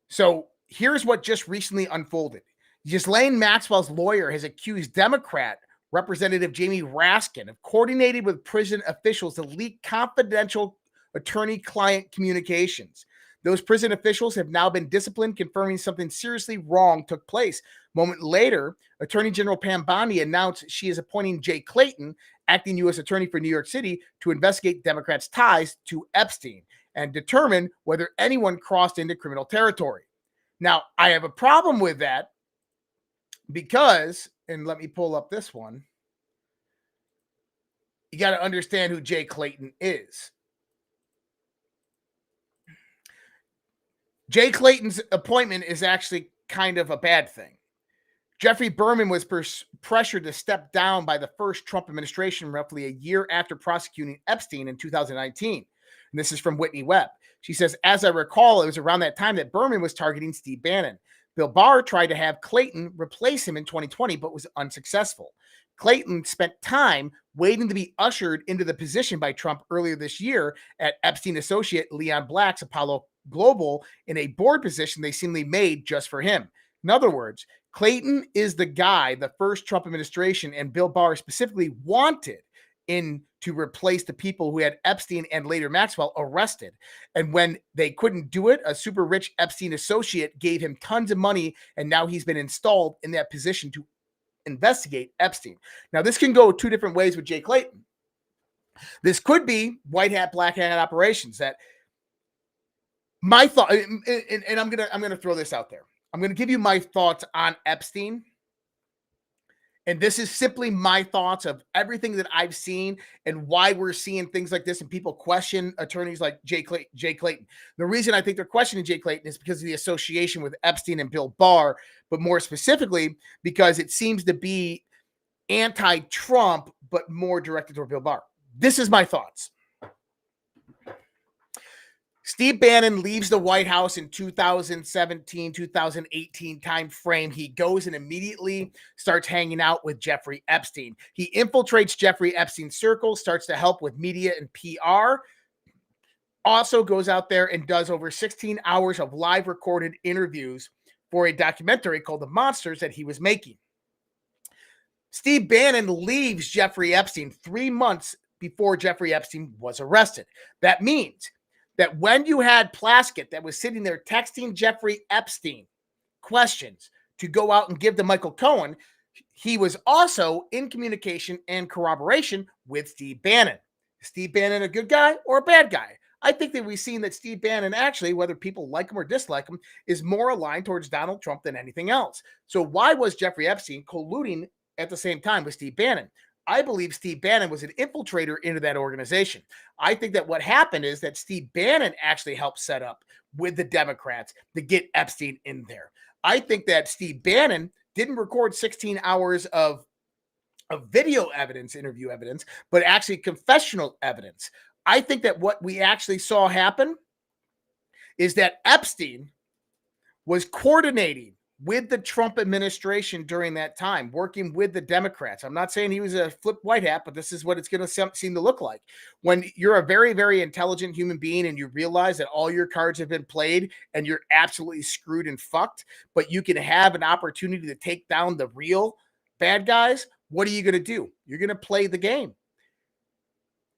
So here's what just recently unfolded. Ghislaine Maxwell's lawyer has accused Democrat Representative Jamie Raskin of coordinating with prison officials to leak confidential attorney-client communications. Those prison officials have now been disciplined, confirming something seriously wrong took place. A moment later, Attorney General Pam Bondi announced she is appointing Jay Clayton, acting U.S. Attorney for New York City, to investigate Democrats' ties to Epstein and determine whether anyone crossed into criminal territory. Now, I have a problem with that because, and let me pull up this one, you got to understand who Jay Clayton is. Jay Clayton's appointment is actually kind of a bad thing. Jeffrey Berman was pressured to step down by the first Trump administration roughly a year after prosecuting Epstein in 2019. And this is from Whitney Webb. She says, as I recall, it was around that time that Berman was targeting Steve Bannon. Bill Barr tried to have Clayton replace him in 2020, but was unsuccessful. Clayton spent time waiting to be ushered into the position by Trump earlier this year at Epstein associate Leon Black's Apollo Global in a board position they seemingly made just for him. In other words, Clayton is the guy the first Trump administration and Bill Barr specifically wanted in to replace the people who had Epstein and later Maxwell arrested. And when they couldn't do it, a super rich Epstein associate gave him tons of money, and now he's been installed in that position to investigate Epstein. Now, this can go two different ways with Jay Clayton. This could be white hat, black hat operations. That my thought, and I'm gonna throw this out there. I'm gonna give you my thoughts on Epstein. And this is simply my thoughts of everything that I've seen and why we're seeing things like this and people question attorneys like Jay Clayton. The reason I think they're questioning Jay Clayton is because of the association with Epstein and Bill Barr, but more specifically because it seems to be anti-Trump, but more directed toward Bill Barr. This is my thoughts. Steve Bannon leaves the White House in 2017, 2018 time frame. He goes and immediately starts hanging out with Jeffrey Epstein. He infiltrates Jeffrey Epstein's circle, starts to help with media and PR. Also goes out there and does over 16 hours of live recorded interviews for a documentary called The Monsters that he was making. Steve Bannon leaves Jeffrey Epstein 3 months before Jeffrey Epstein was arrested. That means that when you had Plaskett that was sitting there texting Jeffrey Epstein questions to go out and give to Michael Cohen, he was also in communication and corroboration with Steve Bannon. Is Steve Bannon a good guy or a bad guy? I think that we've seen that Steve Bannon actually, whether people like him or dislike him, is more aligned towards Donald Trump than anything else. So why was Jeffrey Epstein colluding at the same time with Steve Bannon? I believe Steve Bannon was an infiltrator into that organization. I think that what happened is that Steve Bannon actually helped set up with the Democrats to get Epstein in there. I think that Steve Bannon didn't record 16 hours of video evidence, interview evidence, but actually confessional evidence. I think that what we actually saw happen is that Epstein was coordinating with the Trump administration during that time, working with the Democrats. I'm not saying he was a flip white hat, but this is what it's going to seem to look like. When you're a very, very intelligent human being and you realize that all your cards have been played and you're absolutely screwed and fucked, but you can have an opportunity to take down the real bad guys, what are you going to do? You're going to play the game.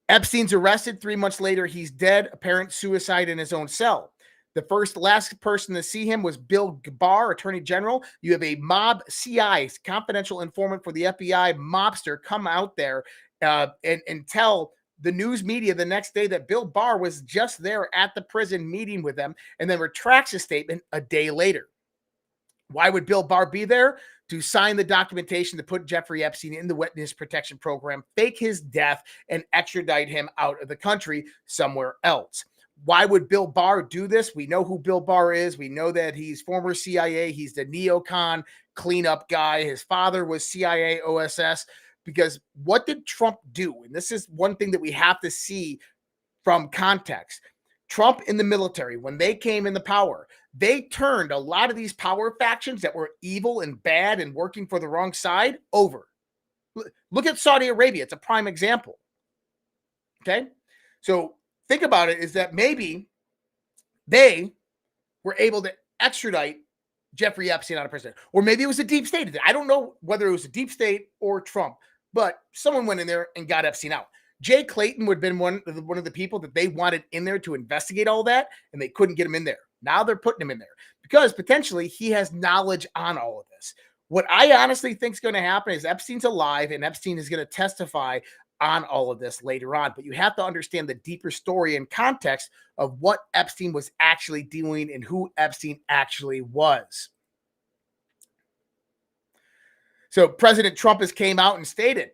Epstein's arrested. 3 months later, he's dead, apparent suicide in his own cell. The last person to see him was Bill Barr, Attorney General. You have a mob CI, confidential informant for the FBI mobster, come out there and tell the news media the next day that Bill Barr was just there at the prison meeting with them, and then retracts his statement a day later. Why would Bill Barr be there? To sign the documentation to put Jeffrey Epstein in the witness protection program, fake his death, and extradite him out of the country somewhere else. Why would Bill Barr do this? We know who Bill Barr is. We know that he's former CIA. He's the neocon cleanup guy. His father was CIA OSS. Because what did Trump do? And this is one thing that we have to see from context. Trump in the military, when they came into power, they turned a lot of these power factions that were evil and bad and working for the wrong side over. Look at Saudi Arabia. It's a prime example. Okay? So think about it, is that maybe they were able to extradite Jeffrey Epstein out of prison. Or maybe it was a deep state. I don't know whether it was a deep state or Trump, but someone went in there and got Epstein out. Jay Clayton would have been one of the people that they wanted in there to investigate all that, and they couldn't get him in there. Now they're putting him in there because potentially he has knowledge on all of this. What I honestly think is going to happen is Epstein's alive, and Epstein is going to testify on all of this later on. But you have to understand the deeper story and context of what Epstein was actually doing and who Epstein actually was. So President Trump has came out and stated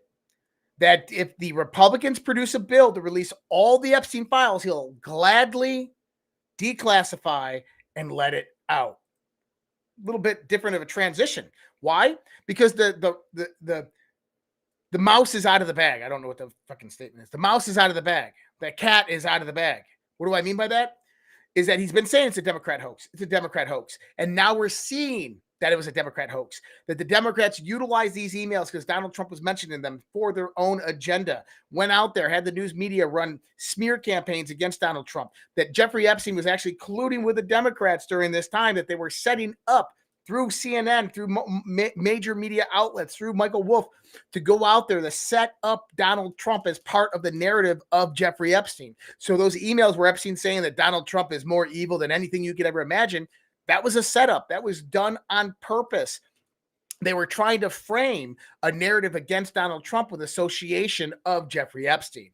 that if the Republicans produce a bill to release all the Epstein files, he'll gladly declassify and let it out. A little bit different of a transition. Why? Because the mouse is out of the bag. I don't know what the fucking statement is. The mouse is out of the bag. The cat is out of the bag. What do I mean by that? Is that he's been saying it's a Democrat hoax. It's a Democrat hoax. And now we're seeing that it was a Democrat hoax, that the Democrats utilized these emails because Donald Trump was mentioning them for their own agenda, went out there, had the news media run smear campaigns against Donald Trump, that Jeffrey Epstein was actually colluding with the Democrats during this time, that they were setting up through CNN, through major media outlets, through Michael Wolff, to go out there to set up Donald Trump as part of the narrative of Jeffrey Epstein. So those emails where Epstein saying that Donald Trump is more evil than anything you could ever imagine, that was a setup. That was done on purpose. They were trying to frame a narrative against Donald Trump with association of Jeffrey Epstein.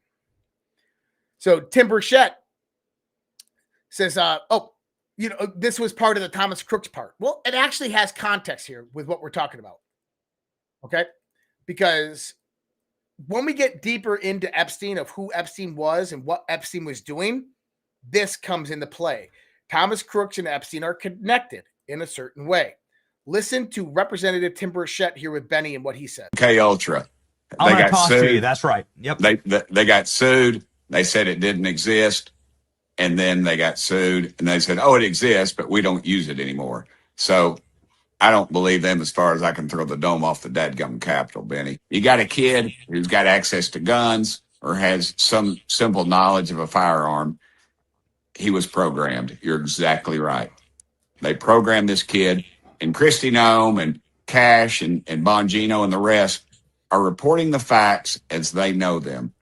So Tim Burchett says, this was part of the Thomas Crooks part. Well, it actually has context here with what we're talking about. Okay? Because when we get deeper into Epstein, of who Epstein was and what Epstein was doing, this comes into play. Thomas Crooks and Epstein are connected in a certain way. Listen to Representative Tim Burchett here with Benny and what he said. K Ultra. I'm going to toss to you. That's right. Yep. They got sued. They said it didn't exist. And then they got sued and they said, oh, it exists, but we don't use it anymore. So I don't believe them as far as I can throw the dome off the dadgum Capitol, Benny. You got a kid who's got access to guns or has some simple knowledge of a firearm. He was programmed. You're exactly right. They programmed this kid, and Kristi Noem and Cash and Bongino and the rest are reporting the facts as they know them.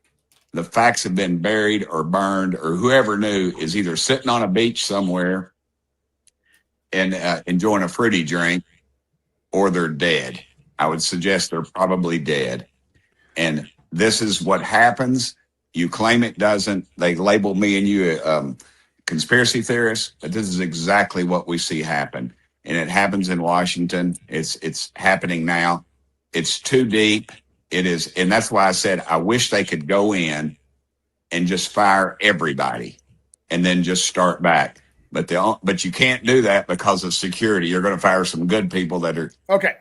The facts have been buried or burned, or whoever knew is either sitting on a beach somewhere and enjoying a fruity drink, or they're dead. I would suggest they're probably dead. And this is what happens. You claim it doesn't. They label me and you conspiracy theorists, but this is exactly what we see happen. And it happens in Washington. It's happening now. It's too deep. It is. And that's why I said, I wish they could go in and just fire everybody and then just start back. But you can't do that because of security. You're going to fire some good people that are. Okay.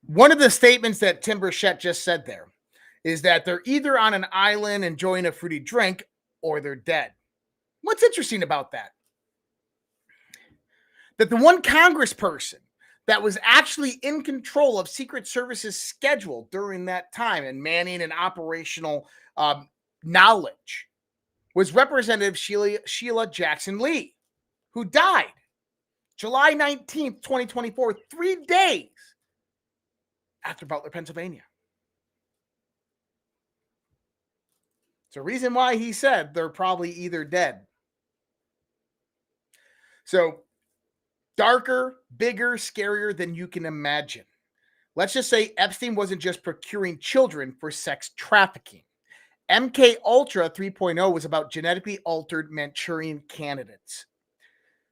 One of the statements that Tim Burchett just said there is that they're either on an island enjoying a fruity drink or they're dead. What's interesting about that? That the one congressperson that was actually in control of Secret Service's schedule during that time and manning and operational knowledge was Representative Sheila Jackson Lee, who died July 19th, 2024, 3 days after Butler, Pennsylvania. It's a reason why he said they're probably either dead. So darker, bigger, scarier than you can imagine. Let's just say Epstein wasn't just procuring children for sex trafficking. MK Ultra 3.0 was about genetically altered Manchurian candidates.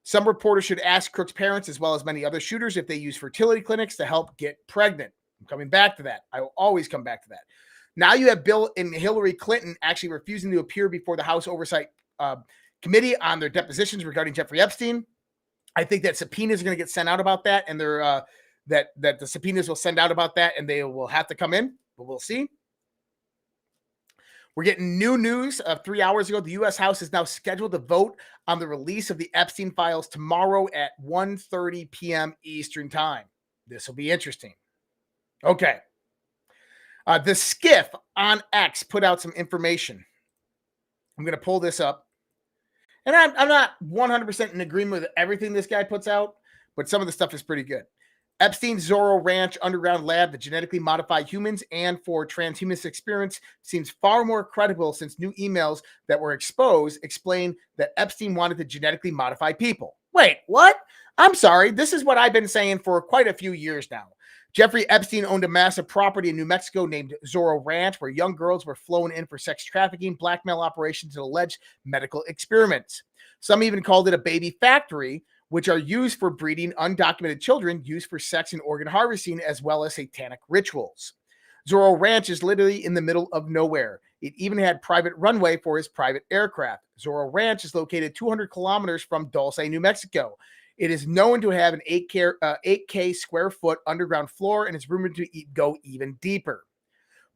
Some reporters should ask Crook's parents, as well as many other shooters, if they use fertility clinics to help get pregnant. I'm coming back to that. I will always come back to that. Now you have Bill and Hillary Clinton actually refusing to appear before the House Oversight Committee on their depositions regarding Jeffrey Epstein. I think that subpoenas are going to get sent out about that, and they're that the subpoenas will send out about that, and they will have to come in, but we'll see. We're getting new news of 3 hours ago. The U.S. House is now scheduled to vote on the release of the Epstein files tomorrow at 1:30 p.m. Eastern time. This will be interesting. Okay. The Skiff on X put out some information. I'm going to pull this up. And I'm not 100% in agreement with everything this guy puts out, but some of the stuff is pretty good. Epstein's Zorro Ranch underground lab that genetically modified humans and for transhumanist experiments seems far more credible since new emails that were exposed explain that Epstein wanted to genetically modify people. Wait, what? I'm sorry. This is what I've been saying for quite a few years now. Jeffrey Epstein owned a massive property in New Mexico named Zorro Ranch, where young girls were flown in for sex trafficking, blackmail operations, and alleged medical experiments. Some even called it a baby factory, which are used for breeding undocumented children used for sex and organ harvesting, as well as satanic rituals. Zorro Ranch is literally in the middle of nowhere. It even had private runway for his private aircraft. Zorro Ranch is located 200 kilometers from Dulce, New Mexico. It is known to have an 8K square foot underground floor and is rumored to go even deeper.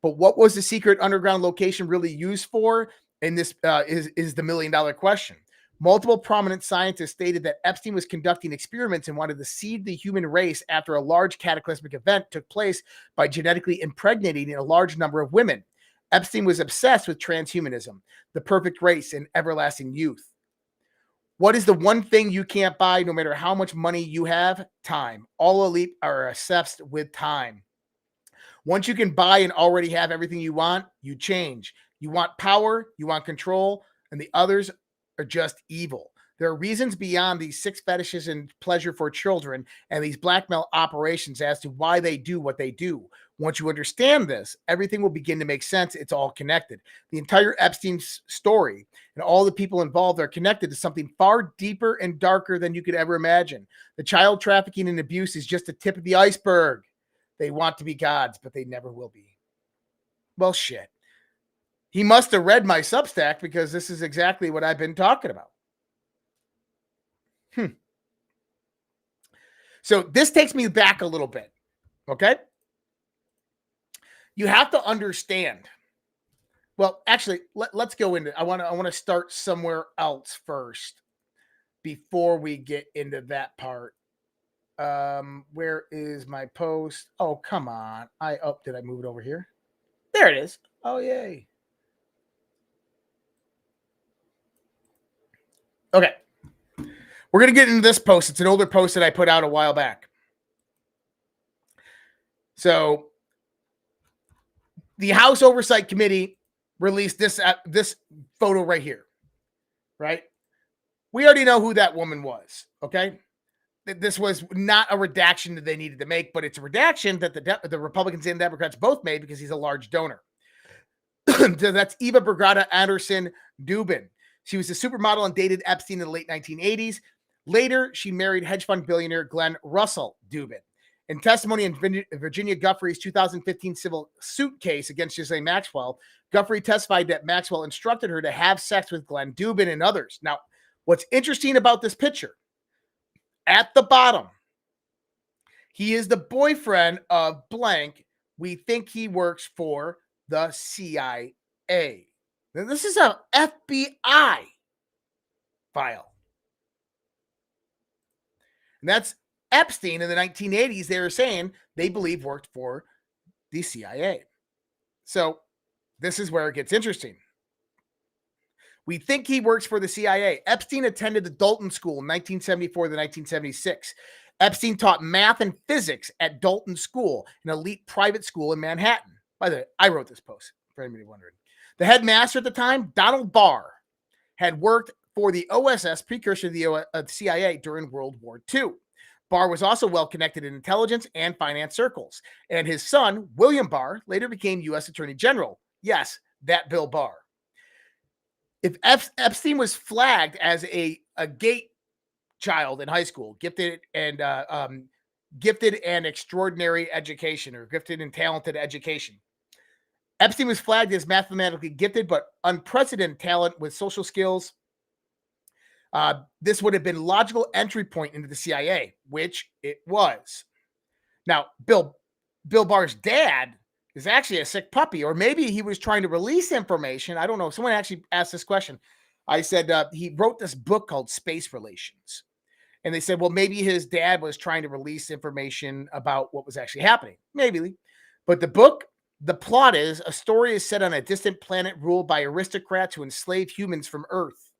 But what was the secret underground location really used for? And this is the million-dollar question. Multiple prominent scientists stated that Epstein was conducting experiments and wanted to seed the human race after a large cataclysmic event took place by genetically impregnating a large number of women. Epstein was obsessed with transhumanism, the perfect race, and everlasting youth. What is the one thing you can't buy no matter how much money you have? Time. All elite are obsessed with time. Once you can buy and already have everything you want, you change. You want power, you want control, and the others are just evil. There are reasons beyond these sex fetishes and pleasure for children and these blackmail operations as to why they do what they do. Once you understand this, everything will begin to make sense. It's all connected. The entire Epstein story and all the people involved are connected to something far deeper and darker than you could ever imagine. The child trafficking and abuse is just the tip of the iceberg. They want to be gods, but they never will be. Well, shit. He must have read my Substack because this is exactly what I've been talking about. So this takes me back a little bit. Okay. You have to understand. Well, actually, let's go into. I want to start somewhere else first before we get into that part. Where is my post? Oh, come on! Did I move it over here? There it is. Oh, yay! Okay, we're gonna get into this post. It's an older post that I put out a while back. So. The House Oversight Committee released this photo right here, right? We already know who that woman was, okay? this was not a redaction that they needed to make, but it's a redaction that the Republicans and Democrats both made because he's a large donor. So that's Eva Brigada Anderson Dubin. She was a supermodel and dated Epstein in the late 1980s. Later, she married hedge fund billionaire Glenn Russell Dubin. In testimony in Virginia Guthrie's 2015 civil suit case against Ghislaine Maxwell, Guthrie testified that Maxwell instructed her to have sex with Glenn Dubin and others. Now, what's interesting about this picture, at the bottom, he is the boyfriend of blank. We think he works for the CIA. Now, this is an FBI file. And that's Epstein in the 1980s. They were saying they believe worked for the CIA. So this is where it gets interesting. We think he works for the CIA. Epstein attended the Dalton School in 1974 to 1976. Epstein taught math and physics at Dalton School, an elite private school in Manhattan. By the way, I wrote this post, for anybody wondering. The headmaster at the time, Donald Barr, had worked for the OSS, precursor to the CIA, during World War II. Barr was also well connected in intelligence and finance circles. And his son, William Barr, later became U.S. Attorney General. Yes, that Bill Barr. If Epstein was flagged as a gay child in high school, gifted and extraordinary education, or gifted and talented education, Epstein was flagged as mathematically gifted but unprecedented talent with social skills. This would have been logical entry point into the CIA, which it was. Now, Bill Barr's dad is actually a sick puppy, or maybe he was trying to release information. I don't know. Someone actually asked this question. I said he wrote this book called Space Relations. And they said, well, maybe his dad was trying to release information about what was actually happening. Maybe. But the book, the plot is, a story is set on a distant planet ruled by aristocrats who enslave humans from Earth.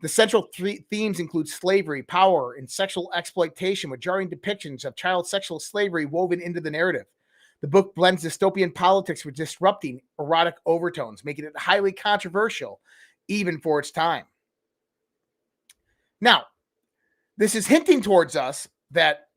The central themes include slavery, power, and sexual exploitation, with jarring depictions of child sexual slavery woven into the narrative. The book blends dystopian politics with disrupting erotic overtones, making it highly controversial, even for its time. Now, this is hinting towards us that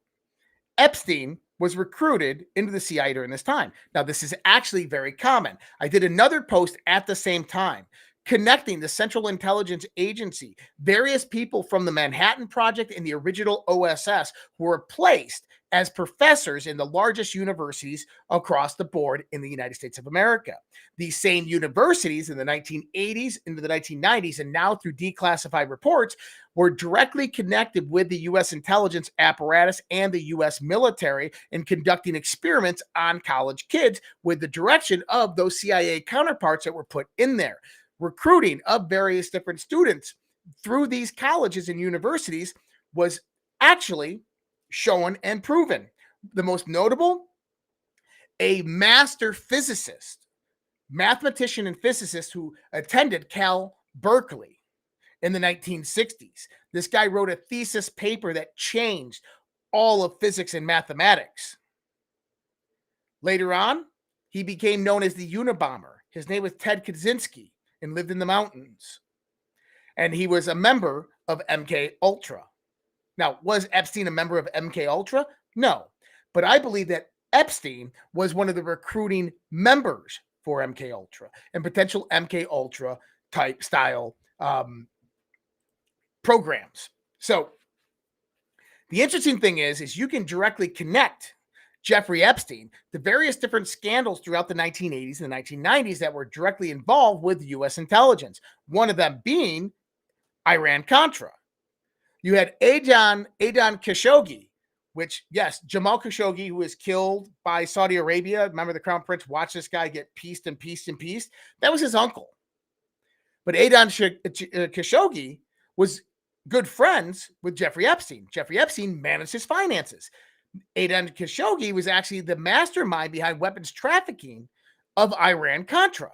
Epstein was recruited into the CIA during this time. Now, this is actually very common. I did another post at the same time, connecting the Central Intelligence Agency, various people from the Manhattan Project and the original OSS were placed as professors in the largest universities across the board in the United States of America. These same universities in the 1980s into the 1990s, and now through declassified reports, were directly connected with the U.S. intelligence apparatus and the U.S. military in conducting experiments on college kids with the direction of those CIA counterparts that were put in there. Recruiting of various different students through these colleges and universities was actually shown and proven. The most notable, a master physicist, mathematician and physicist who attended Cal Berkeley in the 1960s. This guy wrote a thesis paper that changed all of physics and mathematics. Later on, he became known as the Unabomber. His name was Ted Kaczynski and lived in the mountains. And he was a member of MK Ultra. Now, was Epstein a member of MK Ultra? No. But I believe that Epstein was one of the recruiting members for MK Ultra and potential MK Ultra type style programs. So the interesting thing is you can directly connect Jeffrey Epstein to various different scandals throughout the 1980s and the 1990s that were directly involved with U.S. intelligence. One of them being Iran-Contra. You had Adnan Khashoggi, which, yes, Jamal Khashoggi, who was killed by Saudi Arabia. Remember, the Crown Prince watched this guy get pieced and pieced and pieced. That was his uncle. But Adnan Khashoggi was good friends with Jeffrey Epstein. Jeffrey Epstein managed his finances. Adnan Khashoggi was actually the mastermind behind weapons trafficking of Iran-Contra.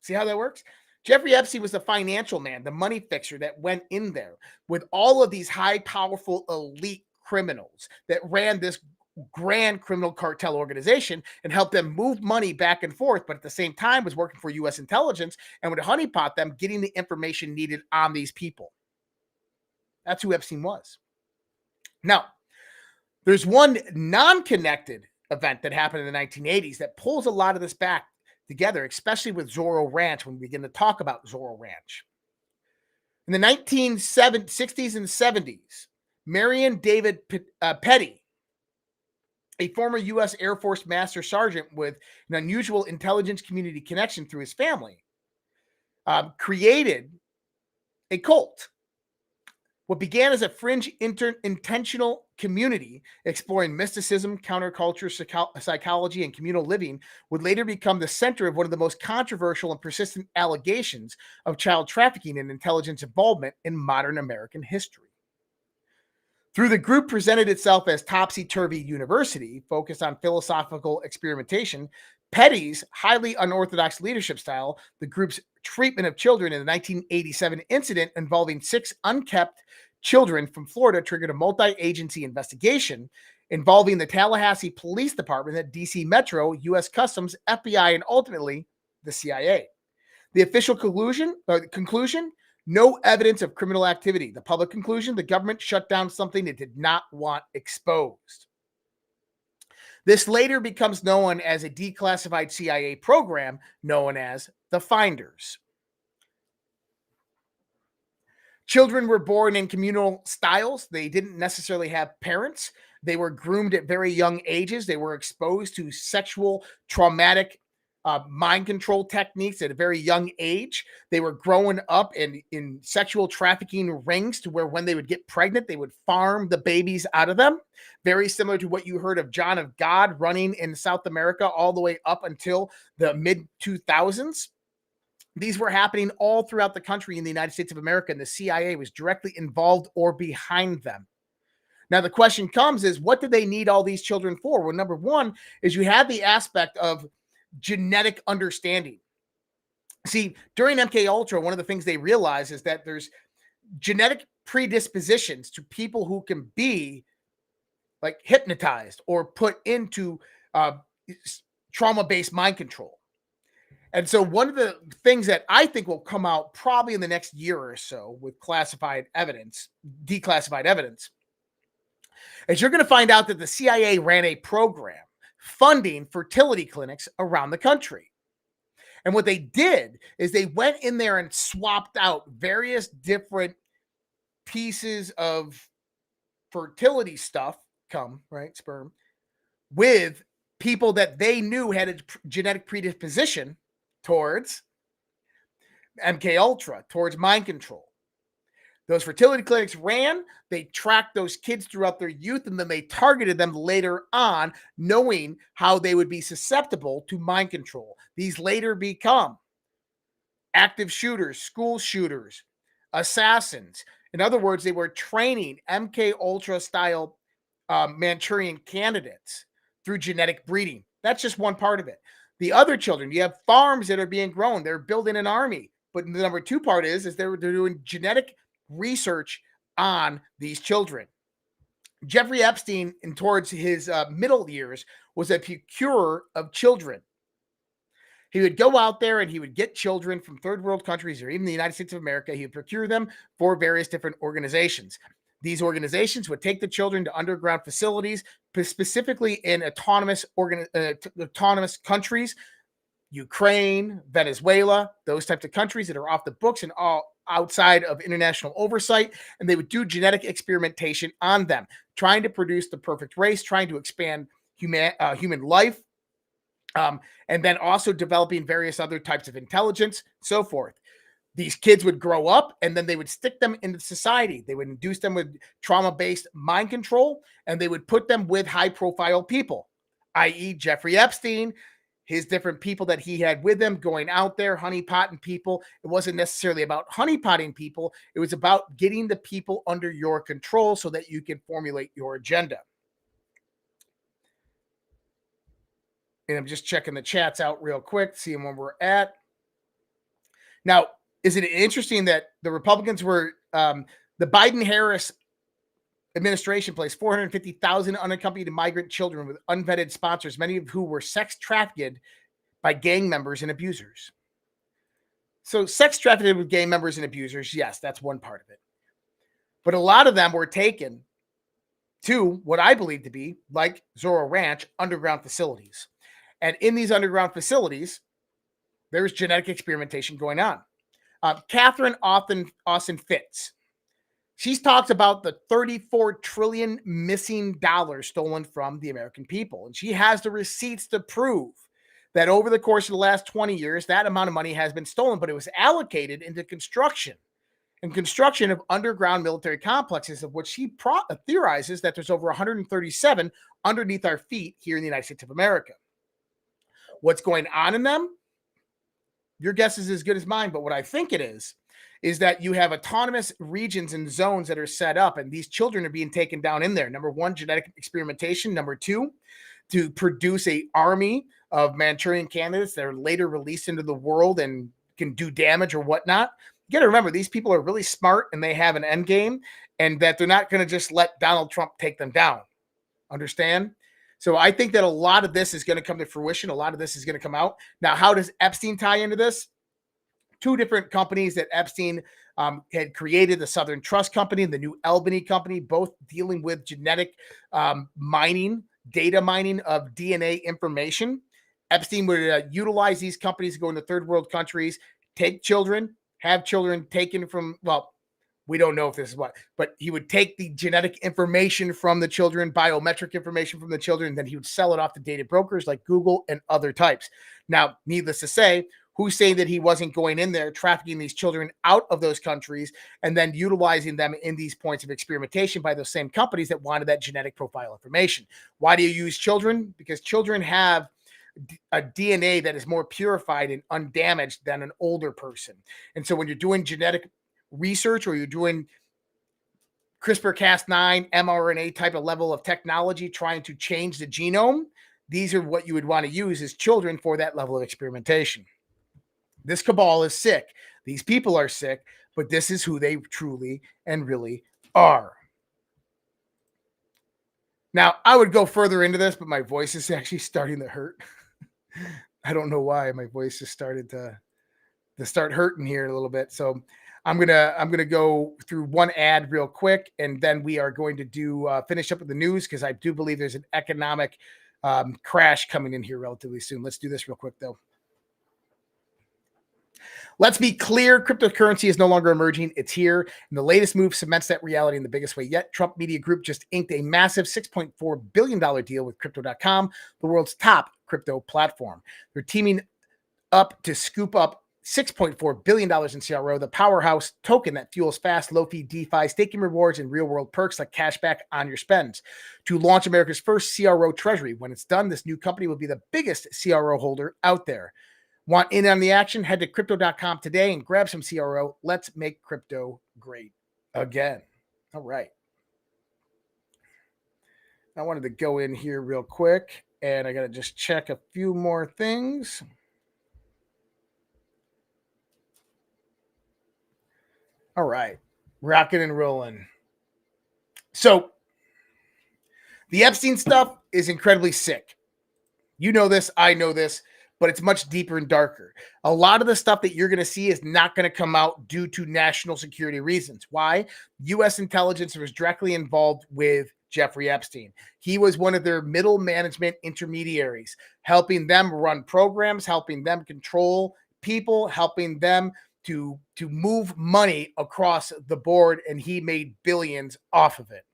See how that works? Jeffrey Epstein was the financial man, the money fixer that went in there with all of these high, powerful, elite criminals that ran this grand criminal cartel organization and helped them move money back and forth, but at the same time was working for U.S. intelligence and would honeypot them, getting the information needed on these people. That's who Epstein was. Now, there's one non-connected event that happened in the 1980s that pulls a lot of this back together, especially with Zorro Ranch when we begin to talk about Zorro Ranch. In the 1960s and 70s, Marion David Petty, a former U.S. Air Force Master Sergeant with an unusual intelligence community connection through his family, created a cult. What began as a fringe intentional community exploring mysticism, counterculture, psychology, and communal living would later become the center of one of the most controversial and persistent allegations of child trafficking and intelligence involvement in modern American history. Through the group presented itself as Topsy-Turvy University, focused on philosophical experimentation, Petty's highly unorthodox leadership style, the group's treatment of children in the 1987 incident involving 6 unkept children from Florida triggered a multi-agency investigation involving the Tallahassee Police Department, the DC Metro, U.S. Customs, FBI, and ultimately the CIA. The official conclusion, no evidence of criminal activity. The public conclusion, the government shut down something it did not want exposed. This later becomes known as a declassified CIA program known as the Finders. Children were born in communal styles. They didn't necessarily have parents. They were groomed at very young ages. They were exposed to sexual, traumatic mind control techniques at a very young age. They were growing up in sexual trafficking rings to where when they would get pregnant, they would farm the babies out of them. Very similar to what you heard of John of God running in South America all the way up until the mid-2000s. These were happening all throughout the country in the United States of America, and the CIA was directly involved or behind them. Now, the question comes is, what do they need all these children for? Well, number one is you have the aspect of genetic understanding. See, during MK Ultra, one of the things they realize is that there's genetic predispositions to people who can be like hypnotized or put into trauma-based mind control. And so one of the things that I think will come out probably in the next year or so with classified evidence, declassified evidence, is you're going to find out that the CIA ran a program funding fertility clinics around the country. And what they did is they went in there and swapped out various different pieces of fertility stuff, sperm, with people that they knew had a genetic predisposition towards MK Ultra, towards mind control. Those fertility clinics ran, they tracked those kids throughout their youth, and then they targeted them later on, knowing how they would be susceptible to mind control. These later become active shooters, school shooters, assassins. In other words, they were training MK Ultra style Manchurian candidates through genetic breeding. That's just one part of it. The other children, you have farms that are being grown. They're building an army. But the number two part is they're doing genetic research on these children. Jeffrey Epstein, towards his middle years, was a procurer of children. He would go out there and he would get children from third world countries or even the United States of America. He would procure them for various different organizations. These organizations would take the children to underground facilities, specifically in autonomous countries, Ukraine, Venezuela, those types of countries that are off the books and all outside of international oversight. And they would do genetic experimentation on them, trying to produce the perfect race, trying to expand human life, and then also developing various other types of intelligence, so forth. These kids would grow up and then they would stick them into society. They would induce them with trauma-based mind control, and they would put them with high-profile people, i.e. Jeffrey Epstein, his different people that he had with him going out there, honeypotting people. It wasn't necessarily about honeypotting people. It was about getting the people under your control so that you can formulate your agenda. And I'm just checking the chats out real quick, seeing where we're at. Now, isn't it interesting that the Republicans were, the Biden-Harris administration placed 450,000 unaccompanied migrant children with unvetted sponsors, many of who were sex trafficked by gang members and abusers. So sex trafficked with gang members and abusers, yes, that's one part of it. But a lot of them were taken to what I believe to be, like Zorro Ranch, underground facilities. And in these underground facilities, there's genetic experimentation going on. Catherine Austin Fitz, she's talked about the 34 trillion missing dollars stolen from the American people. And she has the receipts to prove that over the course of the last 20 years, that amount of money has been stolen, but it was allocated into construction of underground military complexes, of which she theorizes that there's over 137 underneath our feet here in the United States of America. What's going on in them? Your guess is as good as mine, but what I think it is that you have autonomous regions and zones that are set up, and these children are being taken down in there. Number one, genetic experimentation. Number two, to produce an army of Manchurian candidates that are later released into the world and can do damage or whatnot. You got to remember, these people are really smart and they have an end game, and that they're not going to just let Donald Trump take them down. Understand? So I think that a lot of this is going to come to fruition. A lot of this is going to come out. Now, how does Epstein tie into this? Two different companies that Epstein had created, the Southern Trust Company and the New Albany Company, both dealing with genetic mining, data mining of DNA information. Epstein would utilize these companies to go into third world countries, take children, have children taken from, well, we don't know if this is what, but he would take the genetic information from the children, biometric information from the children, and then he would sell it off to data brokers like Google and other types. Now, needless to say, who's saying that he wasn't going in there trafficking these children out of those countries and then utilizing them in these points of experimentation by those same companies that wanted that genetic profile information? Why do you use children? Because children have a DNA that is more purified and undamaged than an older person. And so when you're doing genetic research or you're doing CRISPR-Cas9, mRNA type of level of technology trying to change the genome, these are what you would want to use as children for that level of experimentation. This cabal is sick. These people are sick, but this is who they truly and really are. Now, I would go further into this, but my voice is actually starting to hurt. I don't know why. My voice has started to start hurting here a little bit. So I'm gonna go through one ad real quick, and then we are going to do finish up with the news, because I do believe there's an economic crash coming in here relatively soon. Let's do this real quick, though. Let's be clear, cryptocurrency is no longer emerging. It's here. And the latest move cements that reality in the biggest way yet. Trump Media Group just inked a massive $6.4 billion deal with Crypto.com, the world's top crypto platform. They're teaming up to scoop up $6.4 billion in CRO, the powerhouse token that fuels fast, low-fee DeFi, staking rewards, and real-world perks like cashback on your spends. To launch America's first CRO treasury. When it's done, this new company will be the biggest CRO holder out there. Want in on the action? Head to Crypto.com today and grab some CRO. Let's make crypto great again. All right. I wanted to go in here real quick, and I got to just check a few more things. All right. Rocking and rolling. So the Epstein stuff is incredibly sick. You know this. I know this. But it's much deeper and darker. A lot of the stuff that you're going to see is not going to come out due to national security reasons. Why? U.S. intelligence was directly involved with Jeffrey Epstein. He was one of their middle management intermediaries, helping them run programs, helping them control people, helping them to move money across the board, and he made billions off of it.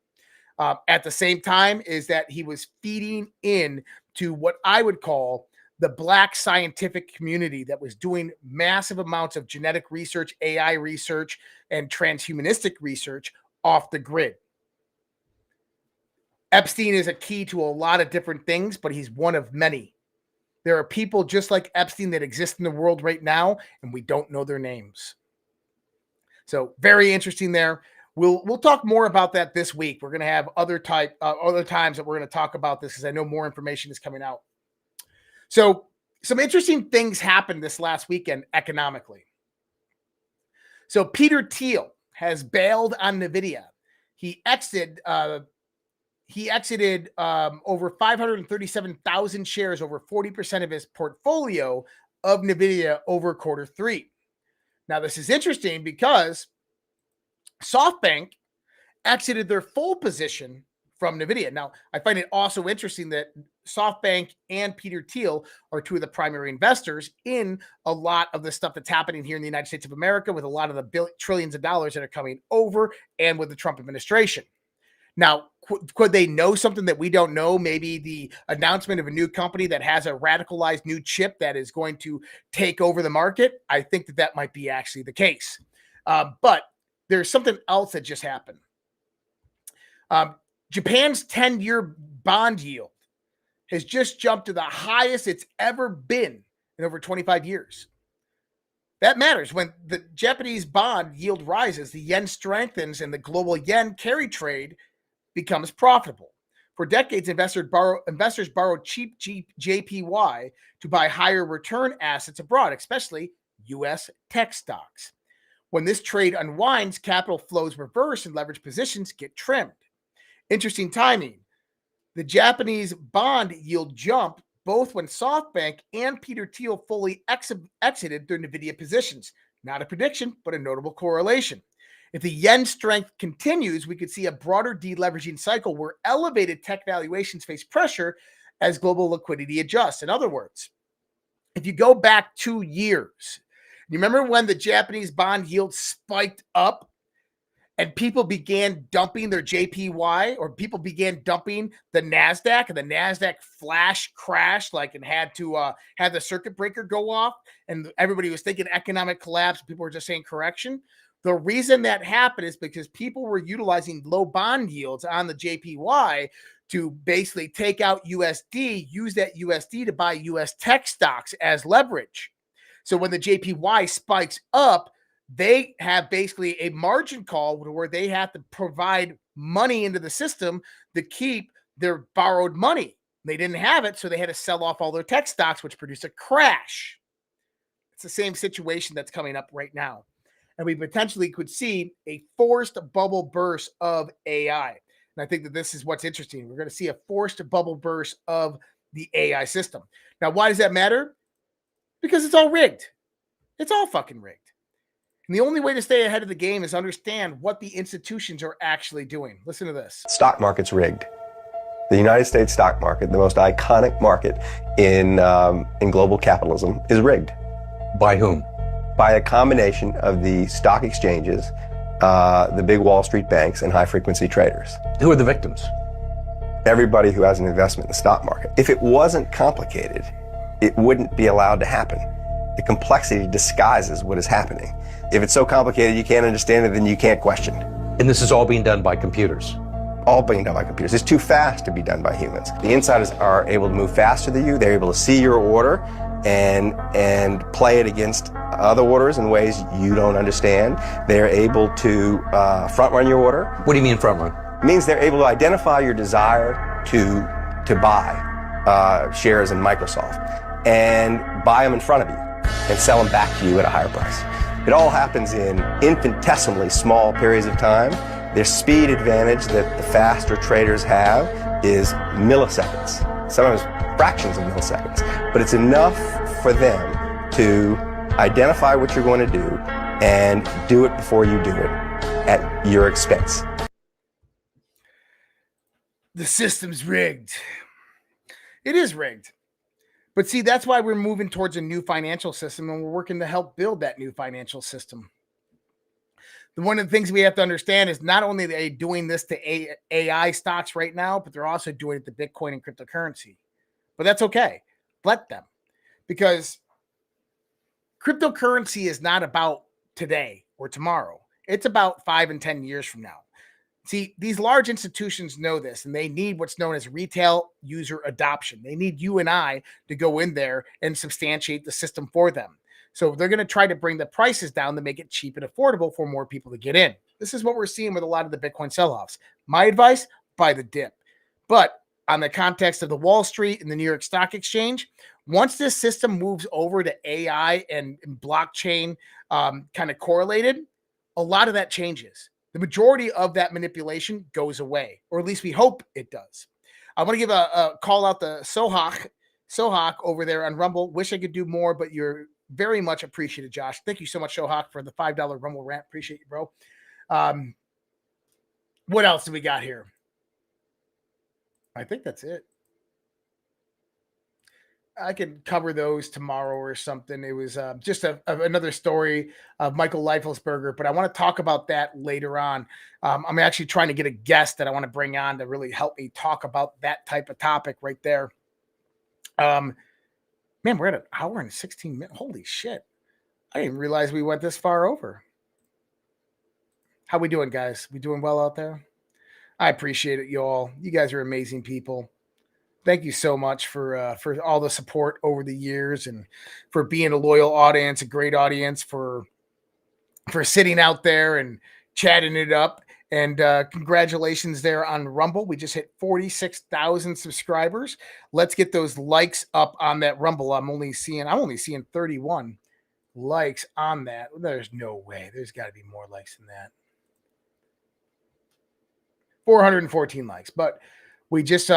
At the same time is that he was feeding in to what I would call the Black scientific community that was doing massive amounts of genetic research, AI research, and transhumanistic research off the grid. Epstein is a key to a lot of different things, but he's one of many. There are people just like Epstein that exist in the world right now, and we don't know their names. So very interesting there. We'll talk more about that this week. We're going to have other times that we're going to talk about this, because I know more information is coming out. So some interesting things happened this last weekend economically. So Peter Thiel has bailed on NVIDIA. He exited over 537,000 shares, over 40% of his portfolio of NVIDIA over Q3. Now, this is interesting because SoftBank exited their full position from NVIDIA. Now, I find it also interesting that SoftBank and Peter Thiel are two of the primary investors in a lot of the stuff that's happening here in the United States of America, with a lot of the trillions of dollars that are coming over, and with the Trump administration. Now, could they know something that we don't know? Maybe the announcement of a new company that has a radicalized new chip that is going to take over the market. I think that might be actually the case. But there's something else that just happened. Japan's 10-year bond yield has just jumped to the highest it's ever been in over 25 years. That matters. When the Japanese bond yield rises, the yen strengthens, and the global yen carry trade becomes profitable. For decades, investors borrowed cheap JPY to buy higher return assets abroad, especially U.S. tech stocks. When this trade unwinds, capital flows reverse and leverage positions get trimmed. Interesting timing. The Japanese bond yield jumped both when SoftBank and Peter Thiel fully exited their NVIDIA positions. Not a prediction, but a notable correlation. If the yen strength continues, we could see a broader deleveraging cycle where elevated tech valuations face pressure as global liquidity adjusts. In other words, if you go back 2 years, you remember when the Japanese bond yield spiked up and people began dumping their JPY, or people began dumping the NASDAQ, and the NASDAQ flash crashed and had to have the circuit breaker go off, and everybody was thinking economic collapse. People were just saying correction. The reason that happened is because people were utilizing low bond yields on the JPY to basically take out USD, use that USD to buy US tech stocks as leverage. So when the JPY spikes up, they have basically a margin call where they have to provide money into the system to keep their borrowed money. They didn't have it, so they had to sell off all their tech stocks, which produced a crash. It's the same situation that's coming up right now. And we potentially could see a forced bubble burst of AI. And I think that this is what's interesting. We're going to see a forced bubble burst of the AI system. Now, why does that matter? Because it's all rigged. It's all fucking rigged. And the only way to stay ahead of the game is understand what the institutions are actually doing. Listen to this. Stock market's rigged. The United States stock market, the most iconic market in global capitalism, is rigged. By whom? By a combination of the stock exchanges, the big Wall Street banks, and high-frequency traders. Who are the victims? Everybody who has an investment in the stock market. If it wasn't complicated, it wouldn't be allowed to happen. The complexity disguises what is happening. If it's so complicated you can't understand it, then you can't question. And this is all being done by computers? All being done by computers. It's too fast to be done by humans. The insiders are able to move faster than you. They're able to see your order and play it against other orders in ways you don't understand. They're able to front run your order. What do you mean front run? It means they're able to identify your desire to buy shares in Microsoft and buy them in front of you and sell them back to you at a higher price. It all happens in infinitesimally small periods of time. Their speed advantage that the faster traders have is milliseconds, sometimes fractions of milliseconds, but it's enough for them to identify what you're going to do and do it before you do it at your expense. The system's rigged. It is rigged. But see, that's why we're moving towards a new financial system, and we're working to help build that new financial system. One of the things we have to understand is not only are they doing this to AI stocks right now, but they're also doing it to Bitcoin and cryptocurrency. But that's okay. Let them. Because cryptocurrency is not about today or tomorrow. It's about 5 and 10 years from now. See, these large institutions know this, and they need what's known as retail user adoption. They need you and I to go in there and substantiate the system for them. So they're going to try to bring the prices down to make it cheap and affordable for more people to get in. This is what we're seeing with a lot of the Bitcoin sell-offs. My advice, buy the dip. But on the context of the Wall Street and the New York Stock Exchange, once this system moves over to AI and blockchain kind of correlated, a lot of that changes. The majority of that manipulation goes away, or at least we hope it does. I want to give a call out to Sohak over there on Rumble. Wish I could do more, but you're very much appreciated, Josh. Thank you so much, Sohak, for the $5 Rumble rant. Appreciate you, bro. What else do we got here? I think that's it. I could cover those tomorrow or something. It was just another story of Michael Leifelsberger, but I want to talk about that later on. I'm actually trying to get a guest that I want to bring on to really help me talk about that type of topic right there. Man, we're at an hour and 16 minutes. Holy shit. I didn't realize we went this far over. How we doing, guys? We doing well out there? I appreciate it, y'all. You guys are amazing people. Thank you so much for all the support over the years and for being a loyal audience, a great audience, for sitting out there and chatting it up. And congratulations there on Rumble. We just hit 46,000 subscribers. Let's get those likes up on that Rumble. I'm only seeing 31 likes on that. There's no way. There's got to be more likes than that. 414 likes, but we just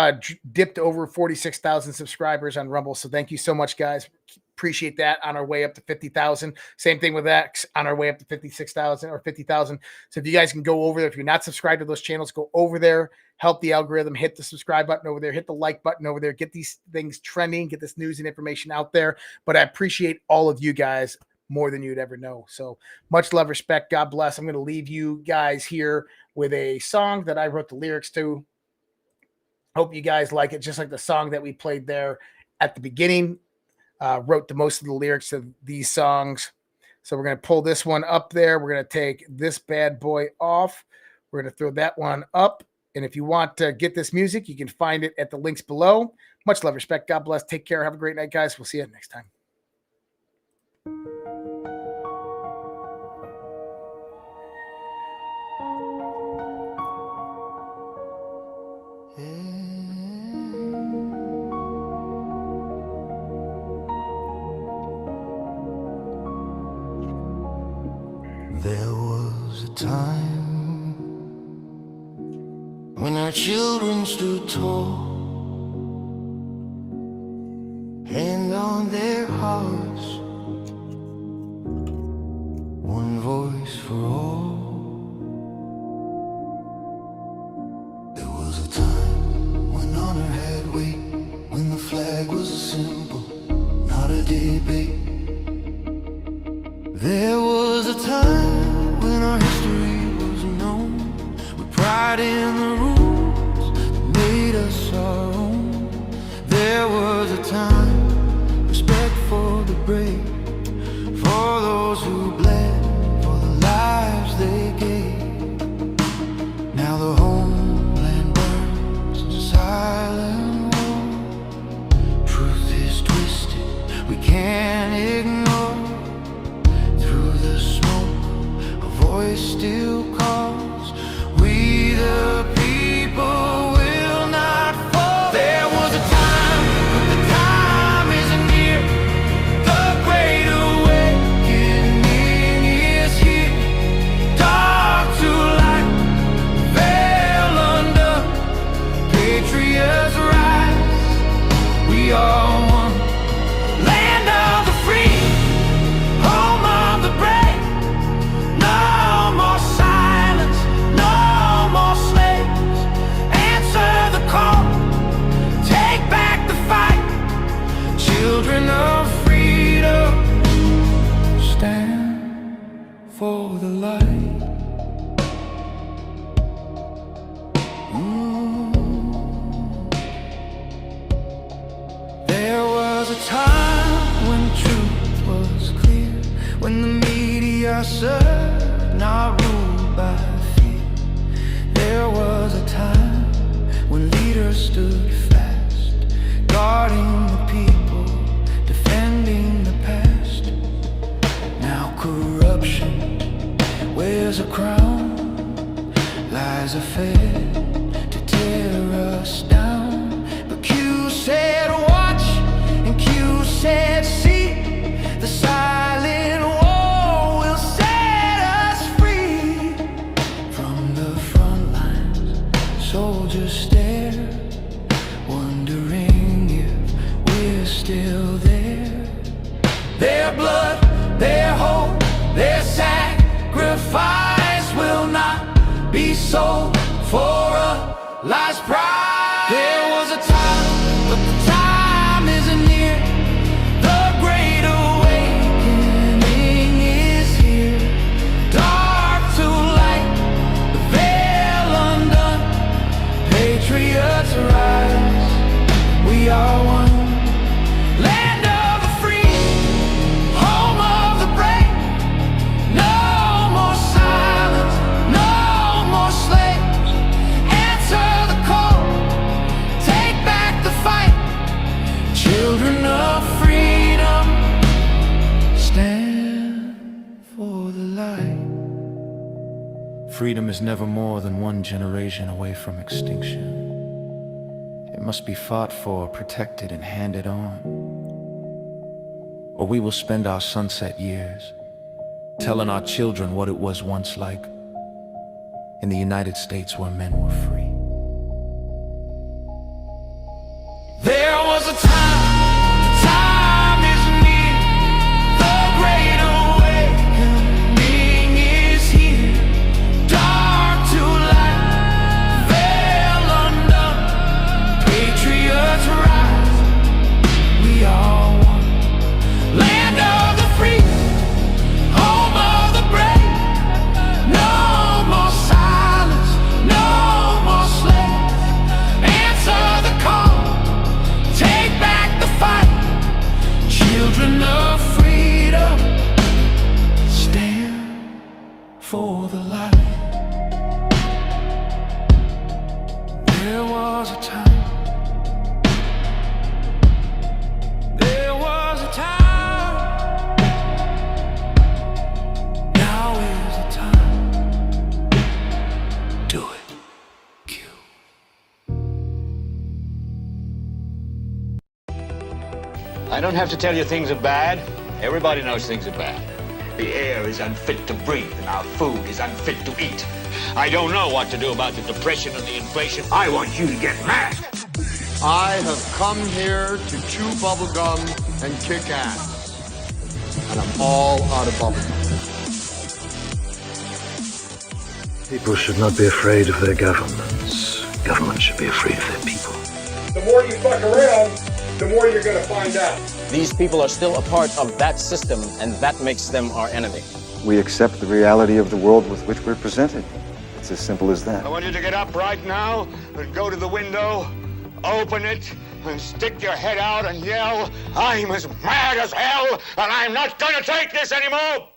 dipped over 46,000 subscribers on Rumble. So thank you so much, guys. Appreciate that. On our way up to 50,000. Same thing with X, on our way up to 56,000 or 50,000. So if you guys can go over there, if you're not subscribed to those channels, go over there, help the algorithm, hit the subscribe button over there, hit the like button over there, get these things trending, get this news and information out there. But I appreciate all of you guys more than you'd ever know. So much love, respect. God bless. I'm going to leave you guys here with a song that I wrote the lyrics to. Hope you guys like it, just like the song that we played there at the beginning. Wrote the most of the lyrics of these songs. So we're going to pull this one up there. We're going to take this bad boy off. We're going to throw that one up. And if you want to get this music, you can find it at the links below. Much love, respect. God bless. Take care. Have a great night, guys. We'll see you next time. There was a time when our children stood tall, hand on their hearts, one voice for all. There was a time when honor had weight, when the flag was a symbol, not a debate. There was a time when our history was known, with pride in the rules that made us our own. There was a time, respect for the brave, for those who bled, for the lives they gave. Now the homeland burns in silent war. Truth is twisted, we can't ignore. Voice still calls, we the people will not fall. There was a time, but the time isn't near. The great awakening is here. Dark to light, veil under, patriots rise. We are one, land of the free, home of the brave. No more silence, no more slaves. Answer the call, take back the fight. Children of freedom, stand for the light. There was a time when truth was clear, when the media served, not ruled by fear. There was a time when leaders stood fast, guarding the people, defending the past. Now corruption wears a crown, lies are fed to tear us down. But Q said watch, and Q said see. The silent war will set us free. From the front lines, soldiers stare, wondering if we're still there. Their blood, their hope, their sacrifice will not be sold for a last price. There Children of freedom, stand for the light. Freedom is never more than one generation away from extinction. It must be fought for, protected, and handed on. Or we will spend our sunset years telling our children what it was once like in the United States where men were free. There was a time is near, the great awakening is here. Dark to light, veil undone, patriots rise, we are one. Land of the free, home of the brave, no more silence, no more slaves. Answer the call, take back the fight. Children of freedom, stand for the light. There was a time, there was a time, now is the time. Do it. I don't have to tell you things are bad. Everybody knows things are bad. The air is unfit to breathe, and our food is unfit to eat. I don't know what to do about the depression and the inflation. I want you to get mad. I have come here to chew bubblegum and kick ass. And I'm all out of bubblegum. People should not be afraid of their governments. Governments should be afraid of their people. The more you fuck around, the more you're going to find out. These people are still a part of that system, and that makes them our enemy. We accept the reality of the world with which we're presented. It's as simple as that. I want you to get up right now and go to the window, open it, and stick your head out and yell, "I'm as mad as hell, and I'm not going to take this anymore!"